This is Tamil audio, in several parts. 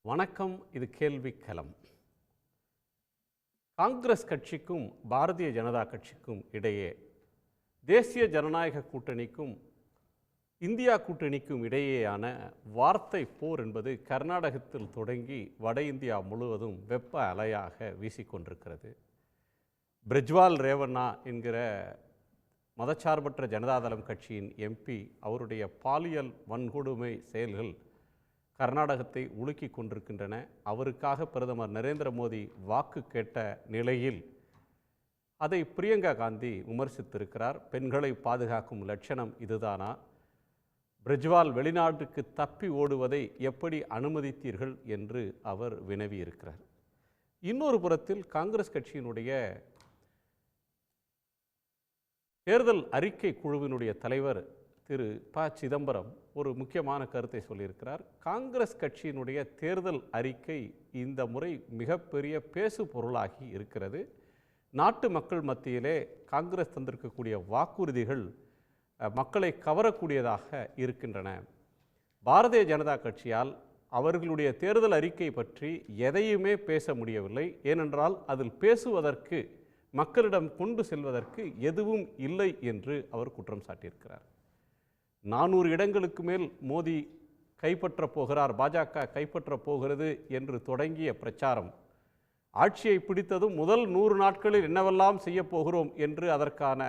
வணக்கம். இது கேள்விக்களம். காங்கிரஸ் கட்சிக்கும் பாரதிய ஜனதா கட்சிக்கும் இடையே, தேசிய ஜனநாயக கூட்டணிக்கும் இந்தியா கூட்டணிக்கும் இடையேயான வார்த்தை போர் என்பது கர்நாடகத்தில் தொடங்கி வட இந்தியா முழுவதும் வெப்ப அலையாக வீசிக்கொண்டிருக்கிறது. பிரிஜ்வால் ரேவண்ணா என்கிற மதச்சார்பற்ற ஜனதாதளம் கட்சியின் எம்பி, அவருடைய பாலியல் வன்கொடுமை செயல்கள் கர்நாடகத்தை உலுக்கி கொண்டிருக்கின்றன. அவருக்காக பிரதமர் நரேந்திர மோடி வாக்கு கேட்ட நிலையில் அதை பிரியங்கா காந்தி விமர்சித்திருக்கிறார். பெண்களை பாதுகாக்கும் லட்சணம் இதுதானா? பிரிஜ்வால் வெளிநாட்டுக்கு தப்பி ஓடுவதை எப்படி அனுமதித்தீர்கள் என்று அவர் வினவியிருக்கிறார். இன்னொரு புறத்தில் காங்கிரஸ் கட்சியினுடைய தேர்தல் அறிக்கை குழுவினுடைய தலைவர் திரு ப. சிதம்பரம் ஒரு முக்கியமான கருத்தை சொல்லியிருக்கிறார். காங்கிரஸ் கட்சியினுடைய தேர்தல் அறிக்கை இந்த முறை மிகப்பெரிய பேசு பொருளாகி இருக்கிறது. நாட்டு மக்கள் மத்தியிலே காங்கிரஸ் தந்திருக்கக்கூடிய வாக்குறுதிகள் மக்களை கவரக்கூடியதாக இருக்கின்றன. பாரதிய ஜனதா கட்சியால் அவர்களுடைய தேர்தல் அறிக்கை பற்றி எதையுமே பேச முடியவில்லை. ஏனென்றால் அதில் பேசுவதற்கு, மக்களிடம் கொண்டு செல்வதற்கு எதுவும் இல்லை என்று அவர் குற்றம் சாட்டியிருக்கிறார். 400 இடங்களுக்கு மேல் மோடி கைப்பற்றப் போகிறார், பாஜக கைப்பற்றப் போகிறது என்று தொடங்கிய பிரச்சாரம், ஆட்சியை பிடித்ததும் முதல் 100 நாட்களில் என்னவெல்லாம் செய்ய போகிறோம் என்று அதற்கான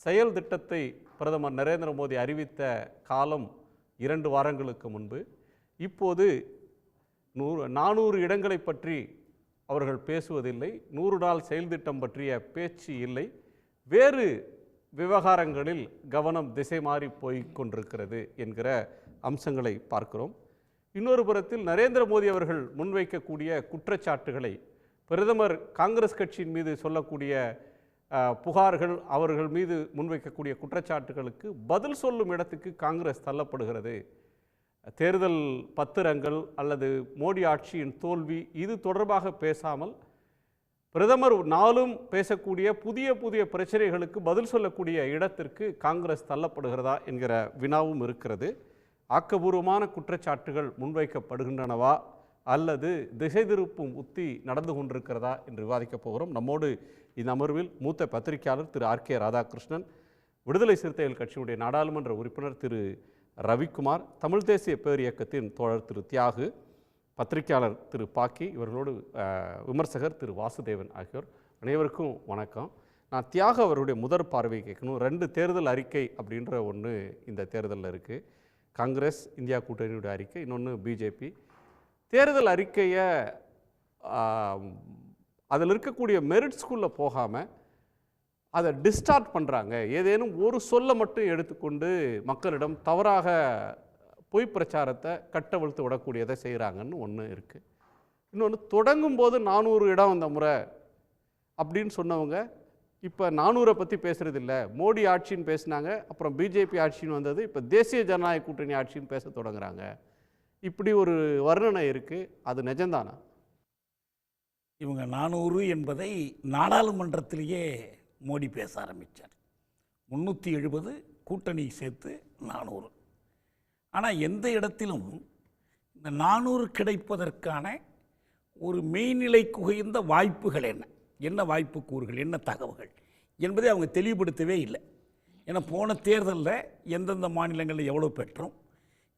செயல் திட்டத்தை பிரதமர் நரேந்திர மோடி அறிவித்த காலம் 2 வாரங்களுக்கு முன்பு. இப்போது 400 இடங்களை பற்றி அவர்கள் பேசுவதில்லை. 100 நாள் செயல் திட்டம் பற்றிய பேச்சு இல்லை. வேறு விவகாரங்களில் கவனம் திசை மாறி போய்கொண்டிருக்கிறது என்கிற அம்சங்களை பார்க்கிறோம். இன்னொரு புறத்தில் நரேந்திர மோடி அவர்கள் முன்வைக்கக்கூடிய குற்றச்சாட்டுகளை, பிரதமர் காங்கிரஸ் கட்சியின் மீது சொல்லக்கூடிய புகார்கள், அவர்கள் மீது முன்வைக்கக்கூடிய குற்றச்சாட்டுகளுக்கு பதில் சொல்லும் இடத்துக்கு காங்கிரஸ் தள்ளப்படுகிறது. தேர்தல் பத்திரங்கள் அல்லது மோடி ஆட்சியின் தோல்வி, இது தொடர்பாக பேசாமல் பிரதமர் நாளும் பேசக்கூடிய புதிய புதிய பிரச்சனைகளுக்கு பதில் சொல்லக்கூடிய இடத்திற்கு காங்கிரஸ் தள்ளப்படுகிறதா என்கிற வினாவும் இருக்கிறது. ஆக்கபூர்வமான குற்றச்சாட்டுகள் முன்வைக்கப்படுகின்றனவா அல்லது திசை திருப்பும் உத்தி நடந்து கொண்டிருக்கிறதா என்று விவாதிக்கப் போகிறோம். நம்மோடு இந்த அமர்வில் மூத்த பத்திரிகையாளர் திரு ஆர். கே. ராதாகிருஷ்ணன், விடுதலை சிறுத்தைகள் கட்சியினுடைய நாடாளுமன்ற உறுப்பினர் திரு ரவிக்குமார், தமிழ் தேசிய பேரியக்கத்தின் தோழர் திரு தியாகு, பத்திரிகையாளர் திரு பாக்கி, இவர்களோடு விமர்சகர் திரு வாசுதேவன் ஆகியோர். அனைவருக்கும் வணக்கம். நான் தியாக அவருடைய முதற் பார்வை கேட்கணும். 2 தேர்தல் அறிக்கை அப்படின்ற ஒன்று இந்த தேர்தலில் இருக்குது. காங்கிரஸ் இந்தியா கூட்டணியுடைய அறிக்கை, இன்னொன்று பிஜேபி. தேர்தல் அறிக்கையை அதில் இருக்கக்கூடிய மெரிட் ஸ்கூலில் போகாமல் அதை டிஸ்டார்ட் பண்ணுறாங்க. ஏதேனும் ஒரு சொல்லை மட்டும் எடுத்துக்கொண்டு மக்களிடம் தவறாக பொய் பிரச்சாரத்தை கட்டவிழ்த்து விடக்கூடியதை செய்கிறாங்கன்னு ஒன்று இருக்குது. இன்னொன்று, தொடங்கும் போது 400 இடம் அந்த முறை அப்படின்னு சொன்னவங்க இப்போ 400 பற்றி பேசுகிறது இல்லை. மோடி ஆட்சின்னு பேசினாங்க, அப்புறம் பிஜேபி ஆட்சின்னு வந்தது, இப்போ தேசிய ஜனநாயக கூட்டணி ஆட்சின்னு பேச தொடங்குறாங்க. இப்படி ஒரு வர்ணனை இருக்குது. அது நிஜம்தானா? இவங்க 400 என்பதை நாடாளுமன்றத்திலேயே மோடி பேச ஆரம்பித்தார். 370 கூட்டணி சேர்த்து 400. ஆனால் எந்த இடத்திலும் இந்த 400 கிடைப்பதற்கான ஒரு மெய்நிலை குகைந்த வாய்ப்புகள் என்ன வாய்ப்பு கூறுகள், என்ன தகவல்கள் என்பதை அவங்க தெளிவுபடுத்தவே இல்லை. ஏன்னா போன தேர்தலில் எந்தெந்த மாநிலங்களில் எவ்வளோ பெற்றோம்,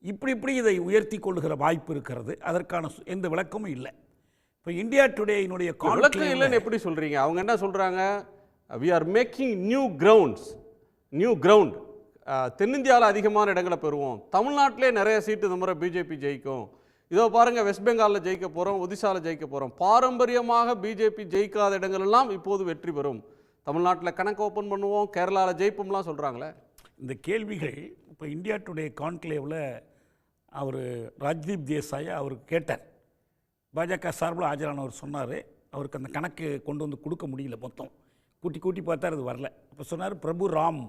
இப்படி இதை உயர்த்தி கொள்ளுகிற வாய்ப்பு இருக்கிறது. அதற்கான எந்த விளக்கமும் இல்லை. இப்போ இந்தியா டுடேயினுடைய விளக்கம் இல்லைன்னு எப்படி சொல்கிறீங்க? அவங்க என்ன சொல்கிறாங்க? We are making new ground. தென்னிந்தியாவில் அதிகமான இடங்களை பெறுவோம், தமிழ்நாட்டிலே நிறைய சீட்டு இந்த முறை பிஜேபி ஜெயிக்கும். இதோ பாருங்கள், வெஸ்ட் பெங்காலில் ஜெயிக்க போகிறோம், ஒடிசாவில் ஜெயிக்க போகிறோம். பாரம்பரியமாக பிஜேபி ஜெயிக்காத இடங்களெல்லாம் இப்போது வெற்றி பெறும். தமிழ்நாட்டில் கணக்கு ஓப்பன் பண்ணுவோம், கேரளாவில் ஜெயிப்போம்லாம் சொல்கிறாங்களே. இந்த கேள்விகள் இப்போ இந்தியா டுடே கான்க்ளேவில் அவர் ராஜ்தீப் தேசாயை அவர் கேட்டார். பாஜக சார்பில் ஆஜரானவர் சொன்னார், அவருக்கு அந்த கணக்கு கொண்டு வந்து கொடுக்க முடியல. மொத்தம் கூட்டி பார்த்தார், அது வரல. அப்போ சொன்னார், பிரபு Ram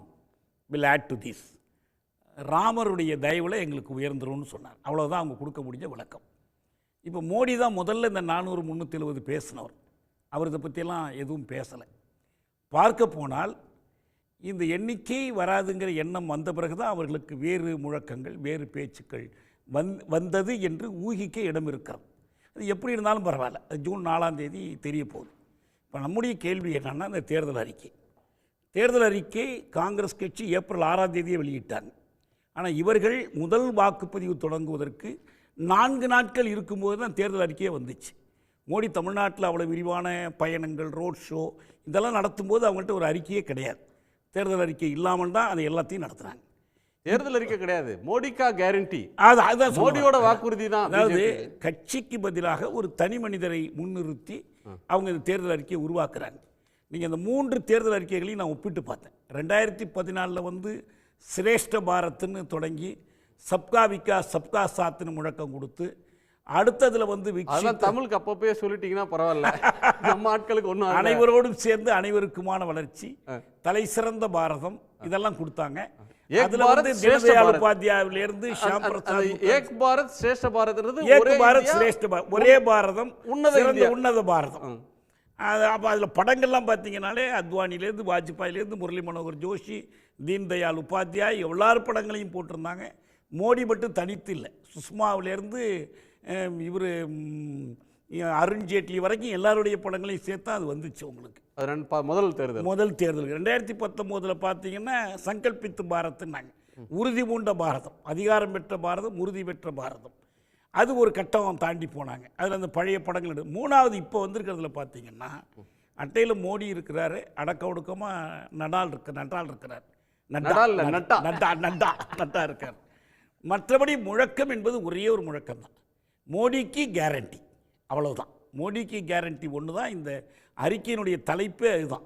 will add to this. ராமருடைய தயவில் எங்களுக்கு உயர்ந்துரும்னு சொன்னார். அவ்வளோதான் அவங்க கொடுக்க முடிஞ்ச விளக்கம். இப்போ மோடி தான் முதல்ல இந்த 400 370 பேசினவர். அவர் இதை பற்றியெல்லாம் எதுவும் பேசலை. பார்க்க போனால் இந்த எண்ணிக்கை வராதுங்கிற எண்ணம் வந்த பிறகு தான் அவர்களுக்கு வேறு முழக்கங்கள், வேறு பேச்சுக்கள் வந்தது என்று ஊகிக்க இடம் இருக்கிறது. அது எப்படி இருந்தாலும் பரவாயில்ல, அது ஜூன் 4ஆம் தேதி தெரிய போகுது. இப்போ நம்முடைய கேள்வி என்னன்னா, இந்த தேர்தல் அறிக்கை காங்கிரஸ் கட்சி ஏப்ரல் 6ஆம் தேதியே வெளியிட்டாங்க. ஆனால் இவர்கள் முதல் வாக்குப்பதிவு தொடங்குவதற்கு 4 நாட்கள் இருக்கும்போது தான் தேர்தல் அறிக்கையே வந்துச்சு. மோடி தமிழ்நாட்டில் அவ்வளோ விரிவான பயணங்கள், ரோட் ஷோ இதெல்லாம் நடத்தும்போது அவங்கள்ட்ட ஒரு அறிக்கையே கிடையாது. தேர்தல் அறிக்கை இல்லாமல் தான் அதை எல்லாத்தையும் நடத்துகிறாங்க. தேர்தல் அறிக்கை கிடையாது, மோடிக்கா கேரண்டி, அதுதான் மோடியோட வாக்குறுதி தான். அதாவது கட்சிக்கு பதிலாக ஒரு தனி மனிதரை முன்னிறுத்தி அவங்க இந்த தேர்தல் அறிக்கையை உருவாக்குறாங்க. நீங்கள் இந்த 3 தேர்தல் அறிக்கைகளையும் நான் ஒப்பிட்டு பார்த்தேன். 2014 வந்து சிரேஷ்ட பாரத்னு தொடங்கி சப்கா விகாஸ் சப்கா சாத்னு முழக்கம் கொடுத்து, அடுத்ததுல வந்து தமிழுக்கு அப்பப்பே சொல்லிட்டீங்கன்னா பரவாயில்ல, நம்ம ஆட்களுக்கு ஒன்றும் அனைவரோடும் சேர்ந்து அனைவருக்குமான வளர்ச்சி, தலை சிறந்த பாரதம் இதெல்லாம் கொடுத்தாங்க. அதுல வந்து தீனதயாள் உபாத்யாயில இருந்து ஷியாம் பிரசாத், ஏக் பாரத் சிரேஷ்ட பாரத்ன்றது ஏக் பாரத் சிரேஷ்ட பாரத், ஒரே பாரதம், உன்னத பாரதம். அப்போ அதில் படங்கள்லாம் பார்த்தீங்கன்னாலே அத்வானிலேருந்து வாஜ்பாயிலேருந்து முரளி மனோகர் ஜோஷி, தீன்தயாள் உபாத்யாய் எல்லார் படங்களையும் போட்டிருந்தாங்க. மோடி மட்டும் தனித்து இல்லை, சுஷ்மாவிலேருந்து இவர் அருண்ஜேட்லி வரைக்கும் எல்லாருடைய படங்களையும் சேர்த்தா அது வந்துச்சு உங்களுக்கு. முதல் தேர்தல் 2019 பார்த்தீங்கன்னா சங்கல்பித்து பாரத்னாங்க, உறுதி பூண்ட பாரதம், அதிகாரம் பெற்ற பாரதம், உறுதி பெற்ற பாரதம். அது ஒரு கட்டம் தாண்டி போனாங்க. அதில் அந்த பழைய படங்கள் 3வது இப்போ வந்திருக்கிறதுல பார்த்தீங்கன்னா அட்டையில் மோடி இருக்கிறாரு, அடக்க ஒடுக்கமாக நடால் இருக்கிறார், நட்டா இருக்கார். மற்றபடி முழக்கம் என்பது ஒரே ஒரு முழக்கம் தான், மோடிக்கு கேரண்டி, அவ்வளவுதான். மோடிக்கு கேரண்டி ஒன்று தான் இந்த அறிக்கையினுடைய தலைப்பே அதுதான்.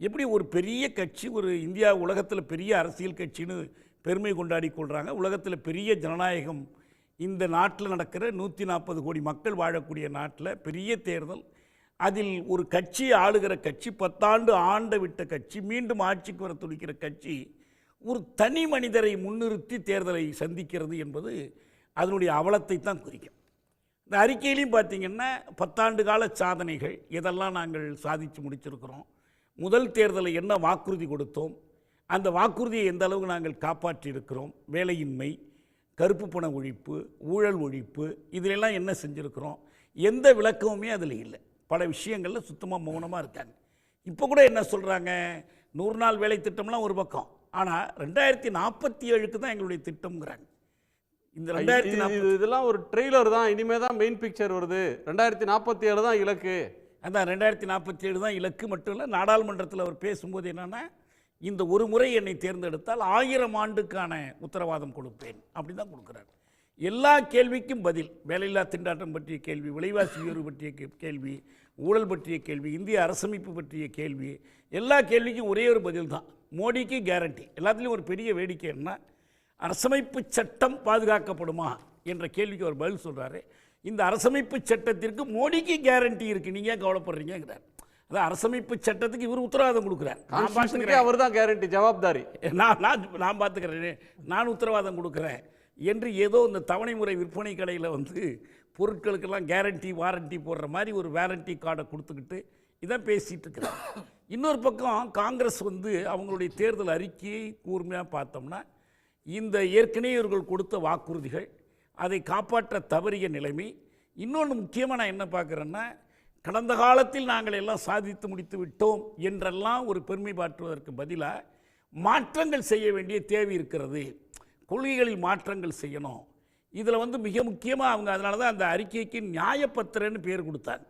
எப்படி ஒரு பெரிய கட்சி, ஒரு இந்தியா உலகத்தில் பெரிய அரசியல் கட்சின்னு பெருமை கொண்டாடி கொள்கிறாங்க. உலகத்தில் பெரிய ஜனநாயகம் இந்த நாட்டில் நடக்கிற 140 கோடி மக்கள் வாழக்கூடிய நாட்டில் பெரிய தேர்தல், அதில் ஒரு கட்சி ஆளுகிற கட்சி, 10 ஆண்டு ஆண்ட விட்ட கட்சி, மீண்டும் ஆட்சிக்கு வர துடிக்கிற கட்சி ஒரு தனி மனிதரை முன்னிறுத்தி தேர்தலை சந்திக்கிறது என்பது அதனுடைய அவலத்தை தான் குறிக்கும். இந்த அறிக்கையிலையும் பார்த்திங்கன்னா 10 ஆண்டு கால சாதனைகள் எதெல்லாம் நாங்கள் சாதித்து முடிச்சிருக்கிறோம், முதல் தேர்தலை என்ன வாக்குறுதி கொடுத்தோம், அந்த வாக்குறுதியை எந்த அளவுக்கு நாங்கள் காப்பாற்றி இருக்கிறோம், வேலையின்மை, கருப்பு பண ஒழிப்பு, ஊழல் ஒழிப்பு, இதிலெல்லாம் என்ன செஞ்சுருக்கிறோம், எந்த விளக்கமுமே அதில் இல்லை. பல விஷயங்களில் சுத்தமாக மௌனமாக இருக்காங்க. இப்போ கூட என்ன சொல்கிறாங்க, 100 நாள் வேலை திட்டம்லாம் ஒரு பக்கம், ஆனால் 2047க்கு தான் எங்களுடைய திட்டம்ங்கிறாங்க. இந்த 2040 இதெல்லாம் ஒரு ட்ரெய்லர் தான், இனிமேல் தான் மெயின் பிக்சர் வருது, 2047 தான் இலக்கு. அதான் 2047 தான் இலக்கு மட்டும் இல்லை. நாடாளுமன்றத்தில் அவர் பேசும்போது என்னென்னா, இந்த ஒரு முறை என்னை தேர்ந்தெடுத்தால் 1000 ஆண்டுக்கான உத்தரவாதம் கொடுப்பேன் அப்படி தான் கொடுக்குறாரு. எல்லா கேள்விக்கும் பதில், வேலையில்லா திண்டாட்டம் பற்றிய கேள்வி, விலைவாசி உயர்வு பற்றிய கேள்வி, ஊழல் பற்றிய கேள்வி, இந்திய அரசமைப்பு பற்றிய கேள்வி, எல்லா கேள்விக்கும் ஒரே ஒரு பதில் தான், மோடிக்கு கேரண்டி. எல்லாத்துலேயும் ஒரு பெரிய வேடிக்கை என்ன, அரசமைப்பு சட்டம் பாதுகாக்கப்படுமா என்ற கேள்விக்கு ஒரு பதில் சொல்கிறாரு. இந்த அரசமைப்பு சட்டத்திற்கு மோடிக்கு கேரண்டி இருக்குது, நீங்கள் ஏன் கவலைப்படுறீங்கிறார். அதான் அரசமைப்பு சட்டத்துக்கு இவர் உத்தரவாதம் கொடுக்குறார், அவர் தான் கேரண்டி, ஜவாப்தாரி, நான் பார்த்துக்கிறேன், நான் உத்தரவாதம் கொடுக்குறேன் என்று ஏதோ இந்த தவணை முறை விற்பனை கடையில் வந்து பொருட்களுக்கெல்லாம் கேரண்டி வாரண்டி போடுற மாதிரி ஒரு வாரண்டி கார்டை கொடுத்துக்கிட்டு இதான் பேசிகிட்டு இருக்கிறார். இன்னொரு பக்கம் காங்கிரஸ் வந்து அவங்களுடைய தேர்தல் அறிக்கையை கூர்மையாக பார்த்தோம்னா, இந்த ஏற்கனவே இவர்கள் கொடுத்த வாக்குறுதிகள், அதை காப்பாற்ற தவறிய நிலைமை. இன்னொன்று முக்கியமாக நான் என்ன பார்க்குறேன்னா, கடந்த காலத்தில் நாங்கள் எல்லாம் சாதித்து முடித்து விட்டோம் என்றெல்லாம் ஒரு பெருமை பாற்றுவதற்கு பதிலாக மாற்றங்கள் செய்ய வேண்டிய தேவை இருக்கிறது, கொள்கைகளில் மாற்றங்கள் செய்யணும். இதில் வந்து மிக முக்கியமாக அவங்க அதனால தான் அந்த அறிக்கைக்கு நியாயப்பத்திரன்னு பேர் கொடுத்தாங்க.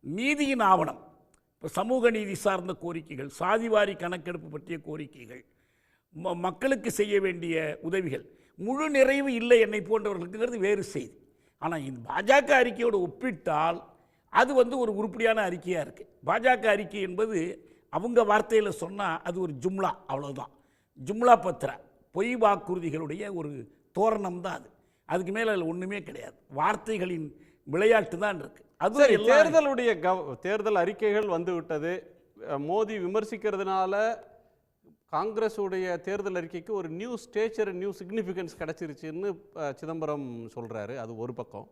நீதியின் ஆவணம், இப்போ சமூக நீதி சார்ந்த கோரிக்கைகள், சாதிவாரி கணக்கெடுப்பு பற்றிய கோரிக்கைகள், மக்களுக்கு செய்ய வேண்டிய உதவிகள், முழு நிறைவு இல்லை என்னை போன்றவர்களுக்குங்கிறது வேறு செய்தி. ஆனால் இந்த பாஜக அறிக்கையோடு ஒப்பிட்டால் அது வந்து ஒரு உருப்படியான அறிக்கையாக இருக்குது. பாஜக அறிக்கை என்பது அவங்க வார்த்தையில் சொன்னால் அது ஒரு ஜும்லா, அவ்வளோதான், ஜும்லா பத்திர பொய் வாக்குறுதிகளுடைய ஒரு தோரணம் தான் அது. அதுக்கு மேலே அதில் ஒன்றுமே கிடையாது, வார்த்தைகளின் விளையாட்டு தான் இருக்குது. அது தேர்தல் அறிக்கைகள் வந்து விட்டது, மோடி விமர்சிக்கிறதுனால காங்கிரஸுடைய தேர்தல் அறிக்கைக்கு ஒரு நியூ ஸ்டேச்சர், நியூ சிக்னிஃபிகன்ஸ் கிடச்சிருச்சுன்னு சிதம்பரம் சொல்கிறாரு. அது ஒரு பக்கம்.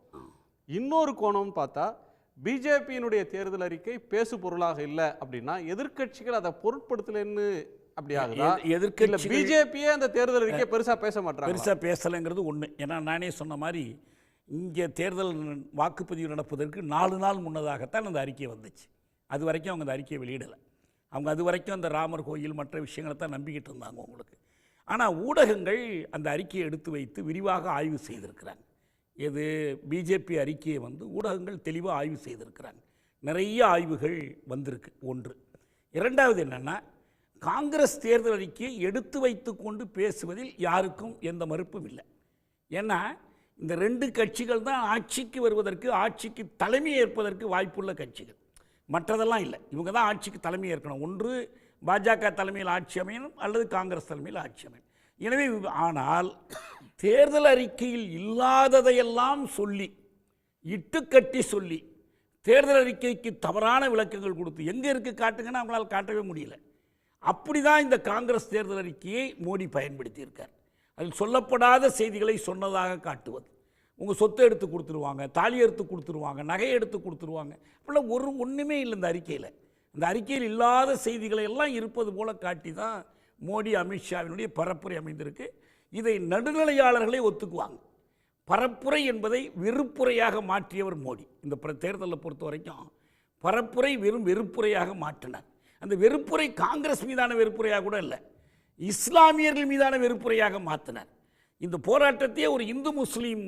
இன்னொரு கோணம்னு பார்த்தா, பிஜேபியினுடைய தேர்தல் அறிக்கை பேசு பொருளாக இல்லை அப்படின்னா எதிர்க்கட்சிகள் அதை பொருட்படுத்தலைன்னு அப்படி ஆகுதா? பிஜேபியே அந்த தேர்தல் அறிக்கை பெருசாக பேச மாட்டாங்க, பெருசாக பேசலைங்கிறது ஒன்று. ஏன்னா நானே சொன்ன மாதிரி இங்கே தேர்தல் வாக்குப்பதிவு நடப்பதற்கு 4 நாள் முன்னதாகத்தான் அந்த அறிக்கை வந்துச்சு. அது வரைக்கும் அவங்க அந்த அறிக்கையை வெளியிடலை. அவங்க அது வரைக்கும் அந்த ராமர் கோயில் மற்ற விஷயங்களை தான் நம்பிக்கிட்டு இருந்தாங்க உங்களுக்கு. ஆனால் ஊடகங்கள் அந்த அறிக்கையை எடுத்து வைத்து விரிவாக ஆய்வு செய்திருக்கிறாங்க. எது பிஜேபி அறிக்கையை ஊடகங்கள் தெளிவாக ஆய்வு செய்திருக்கிறாங்க. நிறைய ஆய்வுகள் வந்திருக்கு. ஒன்று. இரண்டாவது என்னென்னா, காங்கிரஸ் தேர்தல் அறிக்கையை எடுத்து வைத்து கொண்டு பேசுவதில் யாருக்கும் எந்த மறுப்பும் இல்லை. ஏன்னா இந்த 2 கட்சிகள் தான் ஆட்சிக்கு வருவதற்கு, ஆட்சிக்கு தலைமை ஏற்பதற்கு வாய்ப்புள்ள கட்சிகள். மற்றதெல்லாம் இல்லை. இவங்க தான் ஆட்சிக்கு தலைமை ஏற்கணும். ஒன்று பாஜக தலைமையில் ஆட்சி அமையணும், அல்லது காங்கிரஸ் தலைமையில் ஆட்சி அமையணும். எனவே ஆனால் தேர்தல் அறிக்கையில் இல்லாததையெல்லாம் சொல்லி, இட்டுக்கட்டி சொல்லி, தேர்தல் அறிக்கைக்கு தவறான விளக்கங்கள் கொடுத்து, எங்கே இருக்குது காட்டுங்கன்னா அவங்களால் காட்டவே முடியல. அப்படி தான் இந்த காங்கிரஸ் தேர்தல் அறிக்கையை மோடி பயன்படுத்தியிருக்கார். அதில் சொல்லப்படாத செய்திகளை சொன்னதாக காட்டுவது. உங்கள் சொத்தை எடுத்து கொடுத்துருவாங்க, தாலி எடுத்து கொடுத்துருவாங்க, நகையை எடுத்து கொடுத்துருவாங்க. அப்படிலாம் ஒன்றுமே இல்லை இந்த அறிக்கையில். இந்த அறிக்கையில் இல்லாத செய்திகளை எல்லாம் இருப்பது போல காட்டி தான் மோடி அமித்ஷாவினுடைய பரப்புரை அமைந்திருக்கு. இதை நடுநிலையாளர்களே ஒத்துக்குவாங்க. பரப்புரை என்பதை வெறுப்புரையாக மாற்றியவர் மோடி. இந்த தேர்தலை பொறுத்த வரைக்கும் பரப்புரை வெறும் வெறுப்புரையாக மாற்றினார். அந்த வெறுப்புரை காங்கிரஸ் மீதான வெறுப்புரையாக கூட இல்லை, இஸ்லாமியர்கள் மீதான வெறுப்புரையாக மாற்றினார். இந்த போராட்டத்தையே ஒரு இந்து முஸ்லீம்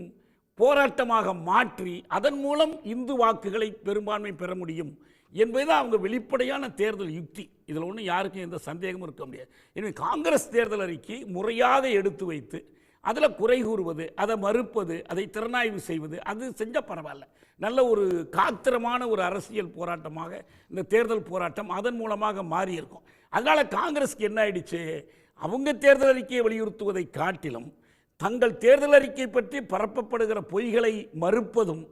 போராட்டமாக மாற்றி அதன் மூலம் இந்து வாக்குகளை பெரும்பான்மை பெற முடியும் என்பதுதான் அவங்க வெளிப்படையான தேர்தல் யுக்தி. இதில் ஒன்றும் யாருக்கும் எந்த சந்தேகமும் இருக்க முடியாது. எனவே காங்கிரஸ் தேர்தல் அறிக்கை முறையாக எடுத்து வைத்து அதில் குறை கூறுவது, அதை மறுப்பது, அதை திறனாய்வு செய்வது, அது செஞ்சால் பரவாயில்ல. நல்ல ஒரு காத்திரமான ஒரு அரசியல் போராட்டமாக இந்த தேர்தல் போராட்டம் அதன் மூலமாக மாறி இருக்கும். அதனால் காங்கிரஸ்க்கு என்ன ஆயிடுச்சு, அவங்க தேர்தல் அறிக்கையை வலியுறுத்துவதை காட்டிலும் தங்கள் தேர்தல் அறிக்கை பற்றி பரப்பப்படுகிற பொய்களை மறுப்பதும்,